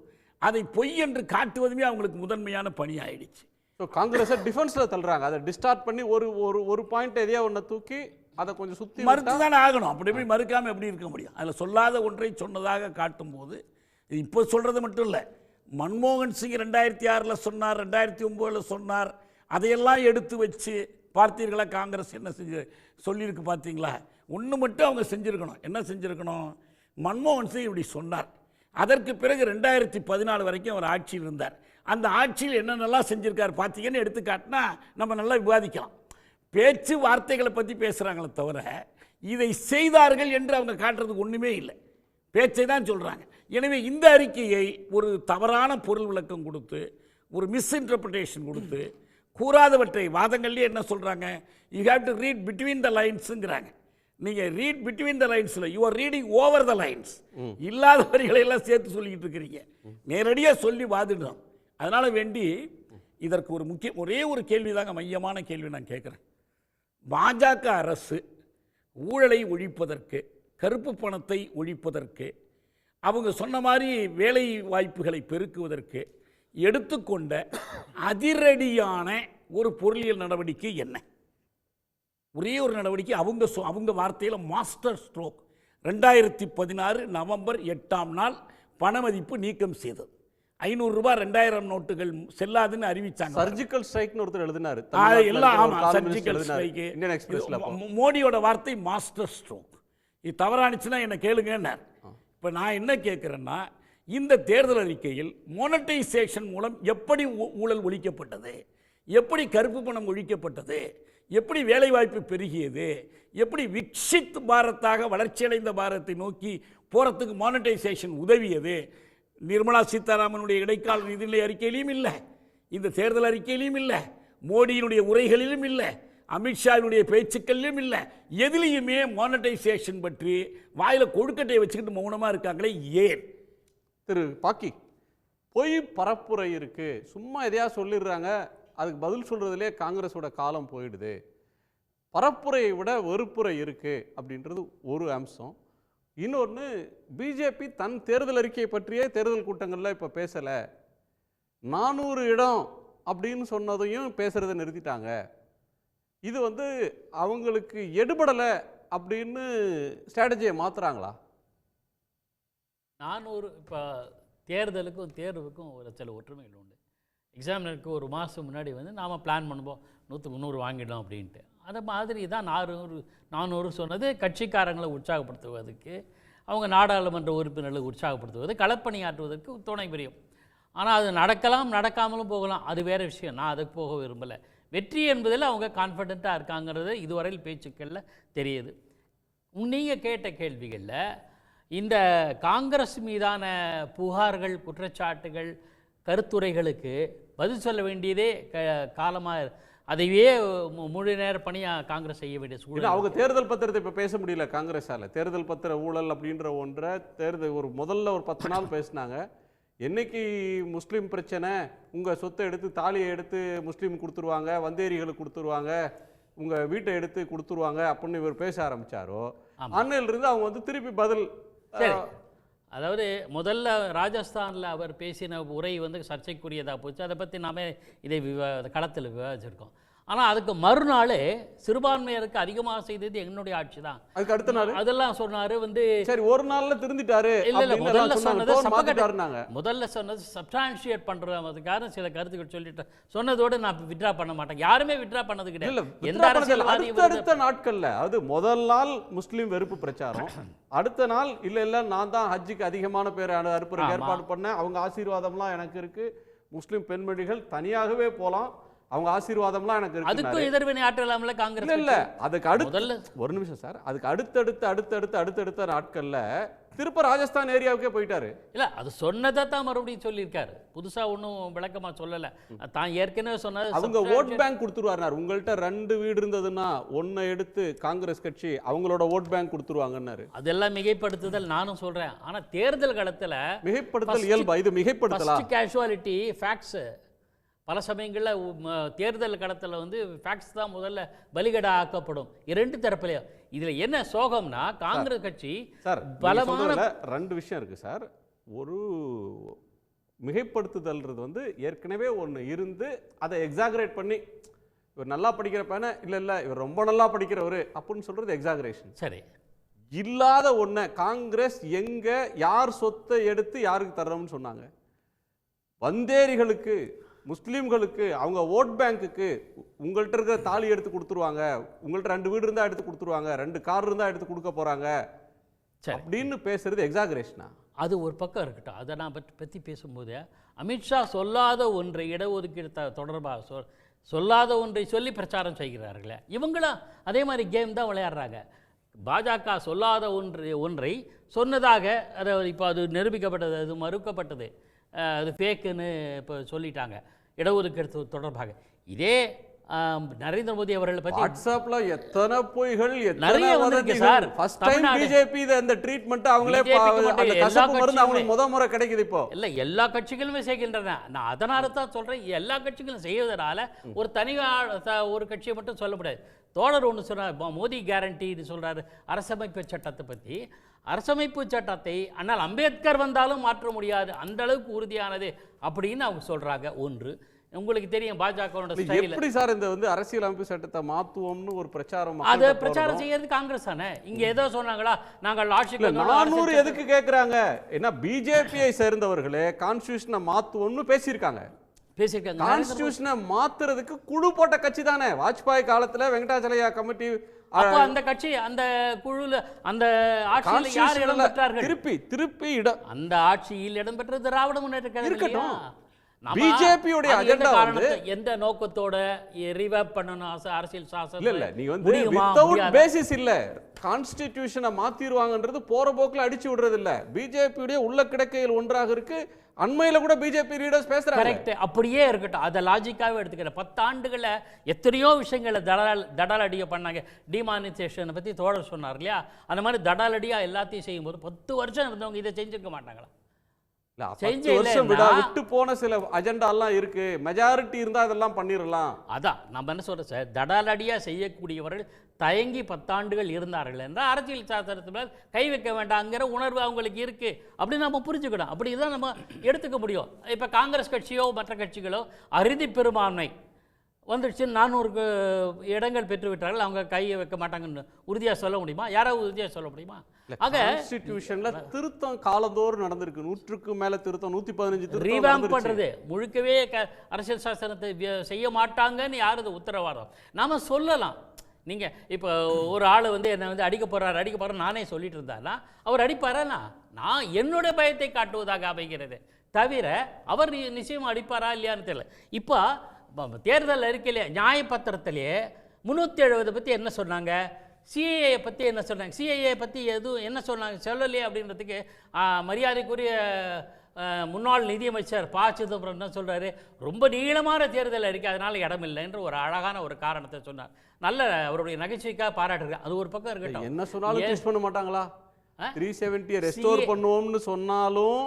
அதை பொய் என்று காட்டுவதுமே அவங்களுக்கு முதன்மையான பணி ஆயிடுச்சு. ஸோ காங்கிரஸை டிஃபென்ஸில் தள்ளுறாங்க. அதை டிஸ்டார்ட் பண்ணி ஒரு பாயிண்ட் எதையா ஒன்றை தூக்கி அதை கொஞ்சம் சுற்றி மறுத்து தானே ஆகணும். அப்படி எப்படி மறுக்காமல் எப்படி இருக்க முடியும்? அதில் சொல்லாத ஒன்றை சொன்னதாக காட்டும்போது, இப்போ சொல்கிறது மட்டும் இல்லை, மன்மோகன் சிங் 2006 சொன்னார், 2009 சொன்னார். அதையெல்லாம் எடுத்து வச்சு பார்த்தீர்களா காங்கிரஸ் என்ன சொல்லியிருக்கு பார்த்தீங்களா? ஒன்று மட்டும் அவங்க செஞ்சுருக்கணும். என்ன செஞ்சுருக்கணும்? மன்மோகன் சிங் இப்படி சொன்னார். அதற்கு பிறகு 2014 வரைக்கும் அவர் ஆட்சியில் இருந்தார். அந்த ஆட்சியில் என்னென்னலாம் செஞ்சுருக்கார் பார்த்தீங்கன்னு எடுத்து காட்டினா நம்ம நல்லா விவாதிக்கலாம். பேச்சு வார்த்தைகளை பற்றி பேசுகிறாங்களே தவிர இதை செய்தார்கள் என்று அவங்க காட்டுறதுக்கு ஒன்றுமே இல்லை, பேச்சை தான் சொல்கிறாங்க. எனவே இந்த அறிக்கையை ஒரு தவறான பொருள் விளக்கம் கொடுத்து, ஒரு மிஸ்இன்டர்பிரிட்டேஷன் கொடுத்து, கூறாதவற்றை வாதங்கள்லேயே என்ன சொல்கிறாங்க, you have to read between the லைன்ஸுங்கிறாங்க. நீங்கள் ரீட் பிட்வீன் த லைன்ஸில் you are reading over the lines. இல்லாத வரிகளை எல்லாம் சேர்த்து சொல்லிக்கிட்டு இருக்கிறீங்க. நேரடியாக சொல்லி வாதிடுறோம். அதனால் வேண்டி இதற்கு ஒரே ஒரு கேள்வி தாங்க, மையமான கேள்வி நான் கேட்குறேன். பாஜக அரசு ஊழலை ஒழிப்பதற்கு, கருப்பு பணத்தை ஒழிப்பதற்கு, அவங்க சொன்ன மாதிரி வேலை வாய்ப்புகளை பெருக்குவதற்கு எடுத்துக்கொண்ட அதிரடியான ஒரு பொருளியல் நடவடிக்கை என்ன? ஒரே ஒரு நடவடிக்கை, அவங்க வார்த்தையில் மாஸ்டர் ஸ்ட்ரோக். 2016 நவம்பர் 8 பணமதிப்பு நீக்கம் செய்தது. 500 ரூபாய் 2000 நோட்டுகள் செல்லாதுன்னு அறிவிச்சாங்க. சர்ஜிக்கல் ஸ்ட்ரைக்னு ஒருத்தர் எழுதினார். Surgical strike. மோடியோட வார்த்தை மாஸ்டர் ஸ்ட்ரோக். இது தவறானுச்சுன்னா என்ன கேளுங்கன்னார். இப்போ நான் என்ன கேட்குறேன்னா, இந்த தேர்தல் அறிக்கையில் மோனடைசேஷன் மூலம் எப்படி ஊழல் ஒழிக்கப்பட்டது, எப்படி கருப்பு பணம் ஒழிக்கப்பட்டது, எப்படி வேலைவாய்ப்பு பெருகியது, எப்படி விக்ஷித் பாரத்தாக வளர்ச்சியடைந்த பாரத்தை நோக்கி போகிறதுக்கு மானிட்டைசேஷன் உதவியது, நிர்மலா சீதாராமனுடைய இடைக்கால நிதிநிலை அறிக்கையிலையும் இல்லை, இந்த தேர்தல் அறிக்கையிலையும் இல்லை, மோடியினுடைய உரைகளிலும் இல்லை, அமித்ஷாவினுடைய பேச்சுக்களிலும் இல்லை. எதிலையுமே மானிட்டைசேஷன் பற்றி வாயில் கொழுக்கட்டையை வச்சுக்கிட்டு மௌனமாக இருக்காங்களே ஏன்? திரு பாக்கி, பொய் பரப்புரை இருக்கு, சும்மா எதையா சொல்லிடுறாங்க, அதுக்கு பதில் சொல்றதுலே காங்கிரஸோட காலம் போயிடுது. பரப்புரையை விட வெறுப்புரை இருக்கு அப்படின்றது ஒரு அம்சம். இன்னொன்று, பிஜேபி தன் தேர்தல் அறிக்கையை பற்றியே தேர்தல் கூட்டங்களில் இப்போ பேசலை. 400 இடம் அப்படின்னு சொன்னதையும் பேசுறதை நிறுத்திட்டாங்க. இது அவங்களுக்கு எடுபடலை அப்படின்னு ஸ்ட்ராட்டஜியை மாற்றுறாங்களா? 400 இப்போ தேர்தலுக்கும் தேர்வுக்கும் ஒரு சில ஒற்றுமைகள் உண்டு. எக்ஸாமினருக்கு ஒரு மாதம் முன்னாடி நாம் பிளான் பண்ணுவோம் 100-300 வாங்கிடலாம் அப்படின்ட்டு. அது மாதிரி தான் 400 சொன்னது கட்சிக்காரங்களை உற்சாகப்படுத்துவதற்கு, அவங்க நாடாளுமன்ற உறுப்பினர்களை உற்சாகப்படுத்துவது, களப்பணியாற்றுவதற்கு துணை புரியும். ஆனால் அது நடக்கலாம், நடக்காமலும் போகலாம், அது வேறு விஷயம். நான் அதுக்கு போக விரும்பலை. வெற்றி என்பதில் அவங்க கான்ஃபிடெண்ட்டாக இருக்காங்கிறது இதுவரையில் பேச்சுக்களில் தெரியுது. நீங்கள் கேட்ட கேள்விகளில் இந்த காங்கிரஸ் மீதான புகார்கள், குற்றச்சாட்டுகள், கருத்துரைகளுக்கு பதில் சொல்ல வேண்டியதே காலமாக அதையே முழு நேர பணியாக காங்கிரஸ் செய்ய வேண்டிய சூழல். அவங்க தேர்தல் பத்திரத்தை இப்போ பேச முடியல காங்கிரஸால். தேர்தல் பத்திர ஊழல் அப்படின்ற ஒன்றை முதல்ல ஒரு 10 நாள் பேசினாங்க. என்னைக்கு முஸ்லீம் பிரச்சனை, உங்கள் சொத்தை எடுத்து தாலியை எடுத்து முஸ்லீம் கொடுத்துருவாங்க, வந்தேரிகளுக்கு கொடுத்துருவாங்க, உங்கள் வீட்டை எடுத்து கொடுத்துருவாங்க அப்படின்னு இவர் பேச ஆரம்பித்தாரோ அன்னையிலிருந்து அவங்க வந்து திருப்பி பதில். அதாவது முதல்ல ராஜஸ்தானில் அவர் பேசின உரை வந்து சர்ச்சைக்குரியதாக போச்சு. அதை பற்றி நாமே இதை களத்தில் விவாதிச்சிருக்கோம். ஆனால் அதுக்கு மறுநாள் சிறுபான்மையருக்கு அதிகமாக செய்தது என்னுடைய ஆட்சி தான். அதுக்கு அடுத்த நாள் அதெல்லாம் சொன்னார். வந்து சரி ஒரு நாளில் திருந்திட்டாரு. இல்லை, முதல்ல சொன்னது சப்ஸ்டான்ஷியேட் பண்ணுறதுக்காக சில கருத்துக்கள் சொல்லிட்டு சொன்னதோடு நான் வித்ரா பண்ண மாட்டேன். யாருமே வித்ரா பண்ணது கிடையாது. எந்த அரசியல்வாதியும் அடுத்த நாட்கள்ல, அது முதல் நாள் முஸ்லீம் வெறுப்பு பிரச்சாரம், அடுத்த நாள் இல்ல நான் தான் ஹஜ்ஜுக்கு அதிகமான பேர் அனுப்புறதுக்கு ஏற்பாடு பண்ணேன், அவங்க ஆசீர்வாதம்லாம் எனக்கு இருக்கு, முஸ்லீம் பெண்மணிகள் தனியாகவே போலாம், அவங்க ஆசீர்வாதம்லாம் எனக்கு இருக்கு. அதுக்கு எதிர்வினை ஆற்றலாம்ல காங்கிரஸ். இல்ல அதுக்கு அடுத்து ஒரு நிமிஷம் சார், அதுக்கு அடுத்தடுத்த நாட்கள்ல திருப்ப ராஜஸ்தான் ஏரியாவுக்கே போயிட்டாரு. இல்ல அது சொன்னதை தான் மறுபடியும் சொல்லியிருக்காரு. புதுசா ஒன்றும் விளக்கமா சொல்லல. தான் ஏற்கனவே சொன்னது. அவங்க ஓட் பேங்க் கொடுத்துருவாரு. உங்கள்கிட்ட 2 வீடு இருந்ததுன்னா 1 எடுத்து காங்கிரஸ் கட்சி அவங்களோட ஓட் பேங்க் கொடுத்துருவாங்கன்னாரு. அதெல்லாம் மிகைப்படுத்துதல் நானும் சொல்றேன். ஆனா தேர்தல் களத்துல மிகைப்படுத்தல் இயல்பா, இது மிகைப்படுத்தலாம். கேஷுவாலிட்டி ஃபேக்ட்ஸ் பல சமயங்களில் தேர்தல் களத்தில் வந்து ஃபேக்ட்ஸ் தான் முதல்ல பலிகடா ஆக்கப்படும். 2 தரப்புலையும். இதில் என்ன சோகம்னா காங்கிரஸ் கட்சி சார் பலமான 2 விஷயம் இருக்குது சார். ஒரு மிகைப்படுத்துதல்ன்றது வந்து ஏற்கனவே ஒன்று இருந்து அதை எக்ஸாகரேட் பண்ணி இவர் நல்லா படிக்கிற பையனை இல்லை இவர் ரொம்ப நல்லா படிக்கிறவர் அப்படின்னு சொல்கிறது எக்ஸாகரேஷன். சரி, இல்லாத ஒன்றை காங்கிரஸ் எங்கே யார் சொத்தை எடுத்து யாருக்கு தர்றோம்னு சொன்னாங்க. வந்தேரிகளுக்கு, முஸ்லீம்களுக்கு, அவங்க ஓட் பேங்க்குக்கு உங்கள்கிட்ட இருக்கிற தாலி எடுத்து கொடுத்துருவாங்க, உங்கள்கிட்ட 2 வீடு இருந்தால் எடுத்து கொடுத்துருவாங்க, 2 கார் இருந்தால் எடுத்து கொடுக்க போகிறாங்க அப்படின்னு பேசுறது எக்ஸாகரேஷனா? அது ஒரு பக்கம் இருக்கட்டும். அதை நான் பற்றி பேசும்போது அமித்ஷா சொல்லாத ஒன்றை இடஒதுக்கீடு தொடர்பாக சொல்லாத ஒன்றை சொல்லி பிரச்சாரம் செய்கிறார்களே, இவங்களும் அதே மாதிரி கேம் தான் விளையாடுறாங்க. பாஜக சொல்லாத ஒன்றை சொன்னதாக அதை இப்போ அது நிரூபிக்கப்பட்டது, அது மறுக்கப்பட்டது, அது ஃபேக்குன்னு இப்போ சொல்லிட்டாங்க இடஒதுக்கீடு தொடர்பாக. இதே நரேந்திர மோடி அவர்களை பற்றி வாட்ஸ்அப்ல எத்தனை பொய்கள் நிறைய வந்திருக்கு சார். ஃபர்ஸ்ட் டைம் பிஜேபி இந்த ட்ரீட்மெண்ட் அவங்களே அந்த கசப்பு மருந்து அவங்களுக்கு முறை கிடைக்குது இப்போ. இல்ல எல்லா கட்சிகளுமே செய்கின்றன. நான் அதனால தான் சொல்றேன், எல்லா கட்சிகளும் செய்வதனால ஒரு ஒரு கட்சியை மட்டும் சொல்ல முடியாது. தோழர் ஒன்று சொன்னார், மோடி கேரண்டின்னு சொல்றாரு அரசமைப்பு சட்டத்தை பற்றி. அரசமைப்பு சட்டத்தை அண்ணல் அம்பேத்கர் வந்தாலும் மாற்ற முடியாது, அந்த அளவுக்கு உறுதியானது அப்படின்னு அவங்க சொல்றாங்க. ஒன்று உங்களுக்கு தெரியும் பாஜகவோட ஸ்டைல் எப்படி சார் இந்த வந்து அரசியல் அமைப்பு சட்டத்தை மாத்துவோம்னு ஒரு பிரச்சாரம், அது பிரச்சாரம் செய்யறது காங்கிரஸ் தானே. இங்க ஏதோ சொன்னாங்களா நாங்கள் ஆட்சிக்கு 400 எதுக்கு கேட்கறாங்க? ஏன்னா பிஜேபியை சேர்ந்தவர்களே கான்ஸ்டிடியூஷனை மாத்துவோம்னு பேசியிருக்காங்க. கான்ஸ்டிடியூஷனை மாத்துறதுக்கு குழு போட்ட கட்சி தானே வாஜ்பாய் காலத்துல வெங்கடாச்சலையா கமிட்டி. அப்போ அந்த கட்சி அந்த குழுல அந்த ஆட்சியில் யார் இடம் பெற்றார்கள்? திருப்பி அந்த ஆட்சியில் இடம் பெற்றது திராவிட முன்னேற்ற கழகம். பிஜேபியோட அஜெண்டா வந்து எந்த நோக்கத்தோட ரிவைவ் பண்ணனும் அரசியல் சாசனம் இல்ல நீ வந்து வித்தவுட் பேசிஸ் இல்ல கான்ஸ்டிடியூஷனை மாத்திடுவாங்கன்றது போற போக்குல அடிச்சு விடுறது இல்ல. பிஜேபியோட உள்ள கிடக்கையில் ஒன்றாக இருக்கு. அண்மையில கூட பிஜேபி லீடர்ஸ் பேசுறாங்க. கரெக்ட், அப்படியே இருக்கட்டும். அதை லாஜிக்காவே எடுத்துக்கிறேன். 10 ஆண்டுகள எத்தனையோ விஷயங்களை தடாலடியா பண்ணாங்க. டிமானிசேஷனை பத்தி தோழர் சொன்னார் இல்லையா, அந்த மாதிரி தடாலடியா எல்லாத்தையும் செய்யும்போது 10 வருஷம் இருந்தவங்க இதை செஞ்சிருக்க மாட்டாங்களா? விட்டு போன சில அஜெண்டா எல்லாம் இருக்கு. மெஜாரிட்டி இருந்தா அதெல்லாம் பண்ணிடலாம். அதான் நம்ம என்ன சொல்றோம் சார், தடாலடியா செய்யக்கூடியவர்கள் தயங்கி 10 ஆண்டுகள் இருந்தார்கள் என்றால் அரசியல் சாசனத்தில் கை வைக்க வேண்டாங்கிற உணர்வு அவங்களுக்கு இருக்கு அப்படின்னு நம்ம புரிஞ்சுக்கணும். அப்படிதான் நம்ம எடுத்துக்க முடியும். இப்போ காங்கிரஸ் கட்சியோ மற்ற கட்சிகளோ அறுதி பெரும்பான்மை வந்துடுச்சு, 400 இடங்கள் பெற்று விட்டார்கள், அவங்க கையை வைக்க மாட்டாங்கன்னு உறுதியாக சொல்ல முடியுமா? யாராவது உறுதியாக சொல்ல முடியுமா? ஆக கான்ஸ்டிடியூஷன்ல திருத்தம் காலந்தோறும் நடந்திருக்கு. 100க்கு மேல திருத்தம், 115 திருத்தம் ரீவாம்ப் பண்றது. முழுக்கவே அரசியல் சாசனத்தை செய்ய மாட்டாங்கன்னு யாரு உத்தரவாதம்? நாம சொல்லலாம். நீங்கள் இப்போ ஒரு ஆள் வந்து என்னை வந்து அடிக்க போகிறார் நானே சொல்லிட்டு இருந்தானா அவர் அடிப்பாரானா? நான் என்னுடைய பயத்தை காட்டுவதாக அமைகிறது தவிர அவர் நிச்சயமாக அடிப்பாரா இல்லையான்னு தெரியல. இப்போ தேர்தல் அறிக்கையிலே நியாயப்பத்திரத்திலேயே 370 பற்றி என்ன சொன்னாங்க, சிஏஏ பற்றி என்ன சொன்னாங்க, சிஏஏ பற்றி எதுவும் என்ன சொன்னாங்க சொல்லலையே அப்படின்றதுக்கு மரியாதைக்குரிய முன்னாள் நிதியமைச்சர் ப. சிதம்பரம் என்ன சொல்கிறாரு, ரொம்ப நீளமான தேர்தல் அறிக்கை அதனால் இடமில்லை என்று ஒரு அழகான ஒரு காரணத்தை சொன்னார். நல்ல அவருடைய நகைச்சுவைக்காக பாராட்டுறேன். அது ஒரு பக்கம் இருக்கட்டும். என்ன சொன்னாலும் ட்விஸ்ட் பண்ண மாட்டாங்களா? 370 ரெஸ்டோர் பண்ணுவோம்னு சொன்னாலும்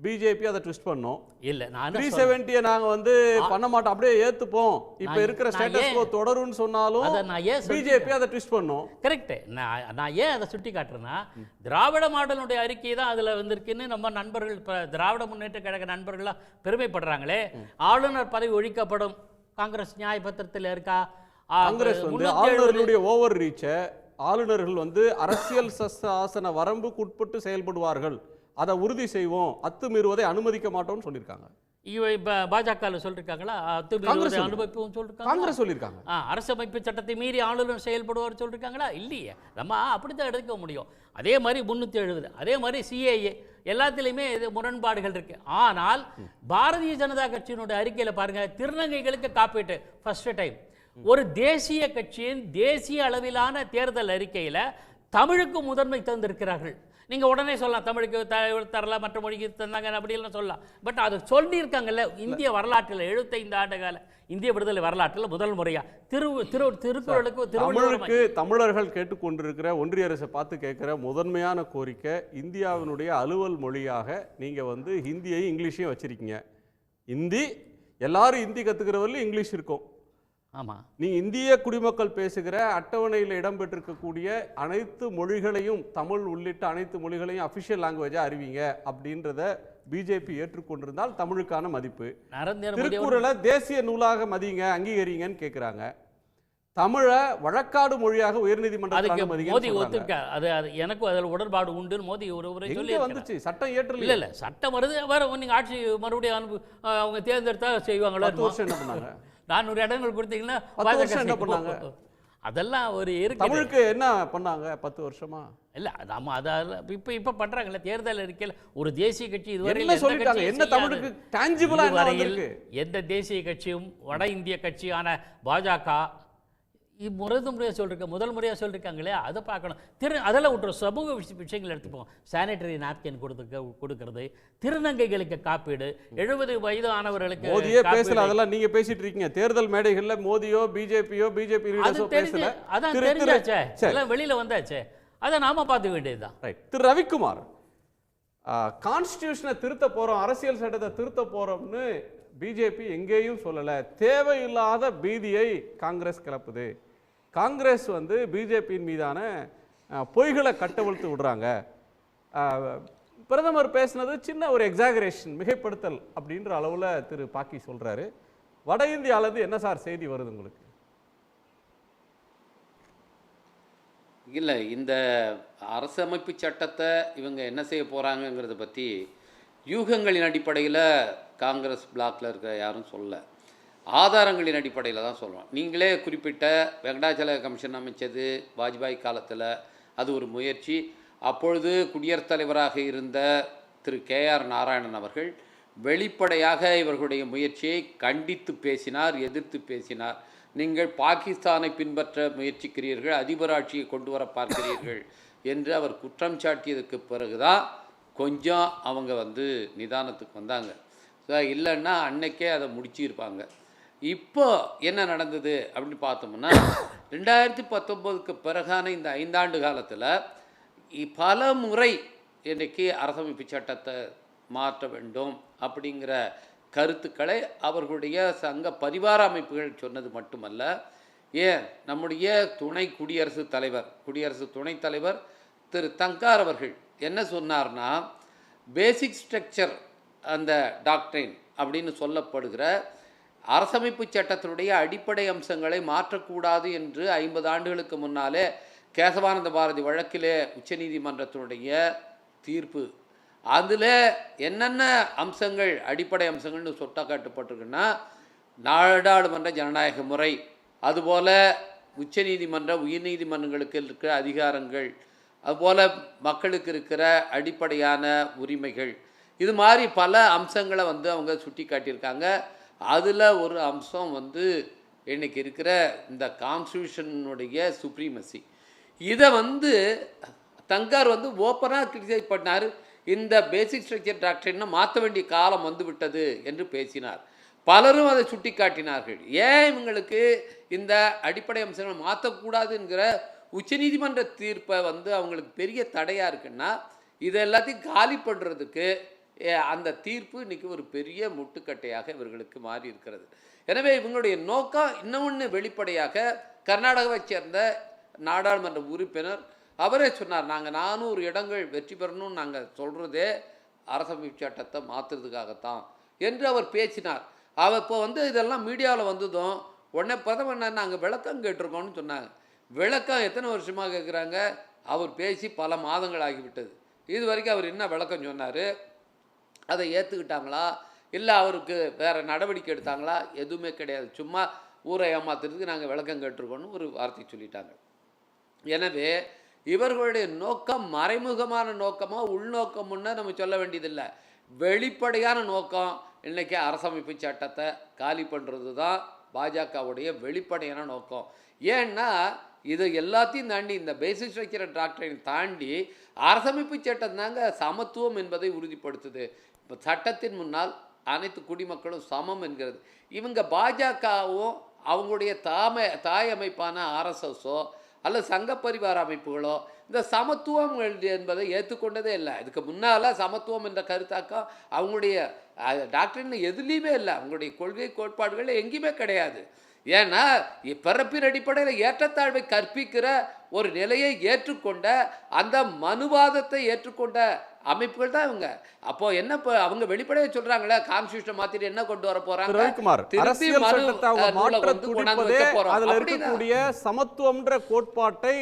பிஜேபி அதை ட்விஸ்ட் பண்ணோம். இல்ல நான் 370 நாங்க வந்து பண்ண மாட்டோம், அப்படியே ஏத்துப்போம், இப்ப இருக்கிற ஸ்டேட்டஸ் கோ தொடரும்னு சொன்னாலும் பிஜேபி அதை ட்விஸ்ட் பண்ணோம். கரெக்ட். நான் ஏன் அதை சுட்டி காட்டுறேன்னா, திராவிட மாடலுடைய அறிக்கை தான் அதுல வந்திருக்குன்னு நம்ம நண்பர்கள் இப்ப திராவிட முன்னேற்ற கழக நண்பர்கள்லாம் பெருமைப்படுறாங்களே. ஆளுநர் பதவி ஒழிக்கப்படும் காங்கிரஸ் நியாயப்பத்திரத்தில் இருக்கா? காங்கிரஸ் வந்து ஆளுநர்களுடைய ஓவர் ரீச்ச ஆளுநர்கள் வந்து அரசியல் சாசன வரம்புக்கு உட்பட்டு செயல்படுவார்கள், அதை உறுதி செய்வோம், அத்துமீறுவதை அனுமதிக்க மாட்டோம்னு சொல்லியிருக்காங்க. இப்போ பாஜக சொல்லியிருக்காங்களா? அத்துமீறுவதை அனுமதிப்போம் சொல்லியிருக்காங்க. காங்கிரஸ் சொல்லியிருக்காங்க. அரசமைப்பு சட்டத்தை மீறி ஆளுநர் செயல்படுவார் சொல்லியிருக்காங்களா? இல்லையே. நம்ம அப்படித்தான் எடுக்க முடியும். அதே மாதிரி 370, அதே மாதிரி சிஏஏ எல்லாத்துலேயுமே இது முரண்பாடுகள் இருக்கு. ஆனால் பாரதிய ஜனதா கட்சியினுடைய அறிக்கையில் பாருங்க, திருநங்கைகளுக்கு காப்பீட்டு ஃபர்ஸ்ட் டைம் ஒரு தேசிய கட்சியின் தேசிய அளவிலான தேர்தல் அறிக்கையில் தமிழுக்கு முதன்மை தந்திருக்கிறார்கள். நீங்கள் உடனே சொல்லலாம் தமிழுக்கு தரல, மற்ற மொழிக்கு தந்தாங்க அப்படிலாம் சொல்லலாம். பட் அது சொல்லியிருக்காங்கல்ல, இந்திய வரலாற்றில் 75 ஆண்டு கால இந்திய விடுதலை வரலாற்றில் முதல் முறையாக திருக்குறளுக்கு தமிழர்கள் கேட்டுக்கொண்டிருக்கிற ஒன்றிய அரசை பார்த்து கேட்குற முதன்மையான கோரிக்கை, இந்தியாவினுடைய அலுவல் மொழியாக நீங்கள் வந்து ஹிந்தியையும் இங்கிலீஷையும் வச்சிருக்கீங்க. ஹிந்தி எல்லாரும் ஹிந்தி கற்றுக்கிறவரையும் இங்கிலீஷ் இருக்கும். ஆமாம், நீங்கள் இந்திய குடிமக்கள் பேசுகிற அட்டவணையில் இடம்பெற்றிருக்கக்கூடிய அனைத்து மொழிகளையும், தமிழ் உள்ளிட்ட அனைத்து மொழிகளையும் அஃபிஷியல் லாங்குவேஜாக அறிவிங்க அப்படின்றத பிஜேபி ஏற்றுக்கொண்டிருந்தால் தமிழுக்கான மதிப்பு. திருக்குறளை தேசிய நூலாக மதிங்க, அங்கீகரிங்கன்னு கேட்குறாங்க. தமிழை வழக்காடு மொழியாக உயர்நீதிமன்றத்தில் மோடி ஒத்துருக்கார். அது எனக்கும் அதில் உடன்பாடு உண்டு. மோடி ஒரு உரை சொல்லி வந்துச்சு, சட்டம் ஏற்று இல்லை சட்டம் வருது, வேறு நீங்கள் ஆட்சி மறுபடியும் அவங்க தேர்ந்தெடுத்தா செய்வாங்களா? 10 வருஷம் என்ன பண்ணாங்க? 400 இடங்கள் கொடுத்தீங்கன்னா என்ன பண்ணாங்க? அதெல்லாம் ஒரு இருக்கு. தமிழுக்கு என்ன பண்ணாங்க 10 வருஷமா? இல்ல நம்ம அதான் இப்ப பண்றாங்கல்ல தேர்தல் அறிக்கையில் ஒரு தேசிய கட்சி இதுவரை சொல்லிட்டாங்க. என்ன தமிழுக்கு டான்ஜிபிளா என்ன வந்திருக்கு? எந்த தேசிய கட்சியும் வட இந்திய கட்சியான பாஜக முதல் முறையாக சொல்லியிருக்காங்களே, அதை பார்க்கணும். அதெல்லாம் விட்டுரும். சமூக விஷயங்கள் எடுத்துப்போம். சானிட்டரி நாப்கின் கொடுக்கறது, திருநங்கைகளுக்கு காப்பீடு, 70 வயது ஆனவர்களுக்கு மோதியே பேசல. அதெல்லாம் நீங்க பேசிட்டு இருக்கீங்க. தேர்தல் மேடைகள்ல மோதியோ பிஜேபியோ பிஜேபி பேசல. அதான் தெரிஞ்சாச்சே, எல்லாம் வெளியில வந்தாச்சே, அதை நாம பார்த்துக்க வேண்டியதுதான். திரு ரவிக்குமார், கான்ஸ்டிடியூஷனை திருத்த போறோம், அரசியல் சட்டத்தை திருத்த போறோம்னு பிஜேபி எங்கேயும் சொல்லல. தேவையில்லாத பீதியை காங்கிரஸ் கிளப்புது. காங்கிரஸ் வந்து பிஜேபியின் மீதான பொய்களை கட்டவிழ்த்து விடுறாங்க. பிரதமர் பேசினது சின்ன ஒரு எக்ஸாகரேஷன், மிகைப்படுத்தல் அப்படின்ற அளவில் திரு பாக்கி சொல்றாரு. வட இந்தியாவிலேருந்து என்ன சார் செய்தி வருது உங்களுக்கு? இல்லை, இந்த அரசமைப்பு சட்டத்தை இவங்க என்ன செய்ய போகிறாங்கங்கிறத பற்றி யூகங்களின் அடிப்படையில் காங்கிரஸ் பிளாக்ல இருக்கிற யாரும் சொல்ல, ஆதாரங்களின் அடிப்படையில் தான் சொல்கிறோம். நீங்களே குறிப்பிட்ட வெங்கடாச்சல கமிஷன் அமைச்சது வாஜ்பாய் காலத்தில், அது ஒரு முயற்சி. அப்பொழுது குடியரசுத் தலைவராக இருந்த திரு கேஆர் நாராயணன் அவர்கள் வெளிப்படையாக இவர்களுடைய முயற்சியை கண்டித்து பேசினார், எதிர்த்து பேசினார். நீங்கள் பாகிஸ்தானை பின்பற்ற முயற்சிக்கிறீர்கள், அதிபராட்சியை கொண்டு வர பார்க்கிறீர்கள் என்று அவர் குற்றம் சாட்டியதுக்கு பிறகுதான் கொஞ்சம் அவங்க வந்து நிதானத்துக்கு வந்தாங்க. இல்லைன்னா அன்னைக்கே அதை முடிச்சிருப்பாங்க. இப்போ என்ன நடந்தது அப்படின்னு பார்த்தோம்னா, 2019க்கு பிறகான இந்த 5 ஆண்டு காலத்தில் பல முறை இன்றைக்கு அரசமைப்பு சட்டத்தை மாற்ற வேண்டும் அப்படிங்கிற கருத்துக்களை அவர்களுடைய சங்க பரிவார அமைப்புகள் சொன்னது மட்டுமல்ல, ஏன் நம்முடைய குடியரசு துணைத் தலைவர் திரு தங்கார் அவர்கள் என்ன சொன்னார்னா, பேசிக் ஸ்ட்ரக்சர் அந்த டாக்ட்ரைன் அப்படின்னு சொல்லப்படுகிற அரசமைப்பு சட்டத்தினுடைய அடிப்படை அம்சங்களை மாற்றக்கூடாது என்று 50 ஆண்டுகளுக்கு முன்னாலே கேசவானந்த பாரதி வழக்கிலே உச்சநீதிமன்றத்தினுடைய தீர்ப்பு, அதில் என்னென்ன அம்சங்கள் அடிப்படை அம்சங்கள்னு சொட்டா காட்டப்பட்டிருக்குன்னா, நாடாளுமன்ற ஜனநாயக முறை, அதுபோல் உச்சநீதிமன்ற உயர்நீதிமன்றங்களுக்கு இருக்கிற அதிகாரங்கள், அதுபோல் மக்களுக்கு இருக்கிற அடிப்படையான உரிமைகள், இது மாதிரி பல அம்சங்களை வந்து அவங்க சுட்டி காட்டியிருக்காங்க. அதில் ஒரு அம்சம் வந்து இன்றைக்கி இருக்கிற இந்த கான்ஸ்டியூஷனுடைய சுப்ரீமசி. இதை வந்து தங்கார் வந்து ஓப்பனாக கிரிட்டிசைஸ் பண்ணார். இந்த பேசிக் ஸ்ட்ரக்சர் டாக்டரினை மாற்ற வேண்டிய காலம் வந்து விட்டது என்று பேசினார். பலரும் அதை சுட்டி காட்டினார்கள். ஏன் இவங்களுக்கு இந்த அடிப்படை அம்சங்களை மாற்றக்கூடாதுங்கிற உச்சநீதிமன்ற தீர்ப்பை வந்து அவங்களுக்கு பெரிய தடையாக இருக்குன்னா, இதை எல்லாத்தையும் காலி பண்ணுறதுக்கு அந்த தீர்ப்பு இன்றைக்கி ஒரு பெரிய முட்டுக்கட்டையாக இவர்களுக்கு மாறி இருக்கிறது. எனவே இவங்களுடைய நோக்கம் இன்னொன்று வெளிப்படையாக கர்நாடகாவை சேர்ந்த நாடாளுமன்ற உறுப்பினர் அவரே சொன்னார், நாங்கள் 400 இடங்கள் வெற்றி பெறணும்னு நாங்கள் சொல்கிறதே அரசமைப்பு சட்டத்தை மாற்றுறதுக்காகத்தான் என்று அவர் பேசினார். அவர் இப்போ வந்து இதெல்லாம் மீடியாவில் வந்ததும் உடனே பிரதமர் நாங்கள் விளக்கம் கேட்டிருக்கோம்னு சொன்னாங்க. விளக்கம் எத்தனை வருஷமாக கேட்குறாங்க? அவர் பேசி பல மாதங்கள் ஆகிவிட்டது. இது வரைக்கும் அவர் என்ன விளக்கம் சொன்னார்? அதை ஏற்றுக்கிட்டாங்களா இல்லை அவருக்கு வேறு நடவடிக்கை எடுத்தாங்களா? எதுவுமே கிடையாது. சும்மா ஊரை ஏமாத்துறதுக்கு நாங்கள் விளக்கம் கேட்டிருக்கோன்னு ஒரு வார்த்தை சொல்லிட்டாங்க. எனவே இவர்களுடைய நோக்கம் மறைமுகமான நோக்கமாக உள்நோக்கம்னு நம்ம சொல்ல வேண்டியதில்லை. வெளிப்படையான நோக்கம் இன்றைக்கி அரசமைப்பு சட்டத்தை காலி பண்ணுறது தான் பாஜகவுடைய வெளிப்படையான நோக்கம். ஏன்னா இது எல்லாத்தையும் தாண்டி இந்த பேசிக் ஸ்ட்ரக்சர் டாக்டரினை தாண்டி அரசமைப்பு சட்டம் தாங்க சமத்துவம் என்பதை உறுதிப்படுத்துது. இப்போ சட்டத்தின் முன்னால் அனைத்து குடிமக்களும் சமம் என்கிறது. இவங்க பாஜகவும் அவங்களுடைய தாய் அமைப்பான ஆர்எஸ்எஸோ அல்லது சங்க பரிவார அமைப்புகளோ இந்த சமத்துவம் என்பதை ஏற்றுக்கொண்டதே இல்லை. இதுக்கு முன்னால் சமத்துவம் என்ற கருத்தாக்கம் அவங்களுடைய டாக்டரின் எதுலேயுமே இல்லை. அவங்களுடைய கொள்கை கோட்பாடுகள் எங்கேயுமே கிடையாது. ஏன்னா பிறப்பின் அடிப்படையில் ஏற்றத்தாழ்வை கற்பிக்கிற ஒரு நிலையை ஏற்றுக்கொண்ட அந்த மனுவாதத்தை ஏற்றுக்கொண்ட அமைப்புகள் தான் இவங்க. அப்போ என்ன அவங்க வெளிப்படையாக சொல்றாங்களே, கான்ஸ்டியூஷன் மாத்திட்டு என்ன கொண்டு வர போறாங்க? அதுல இருக்கக்கூடிய சமத்துவம்ன்ற கோட்பாட்டை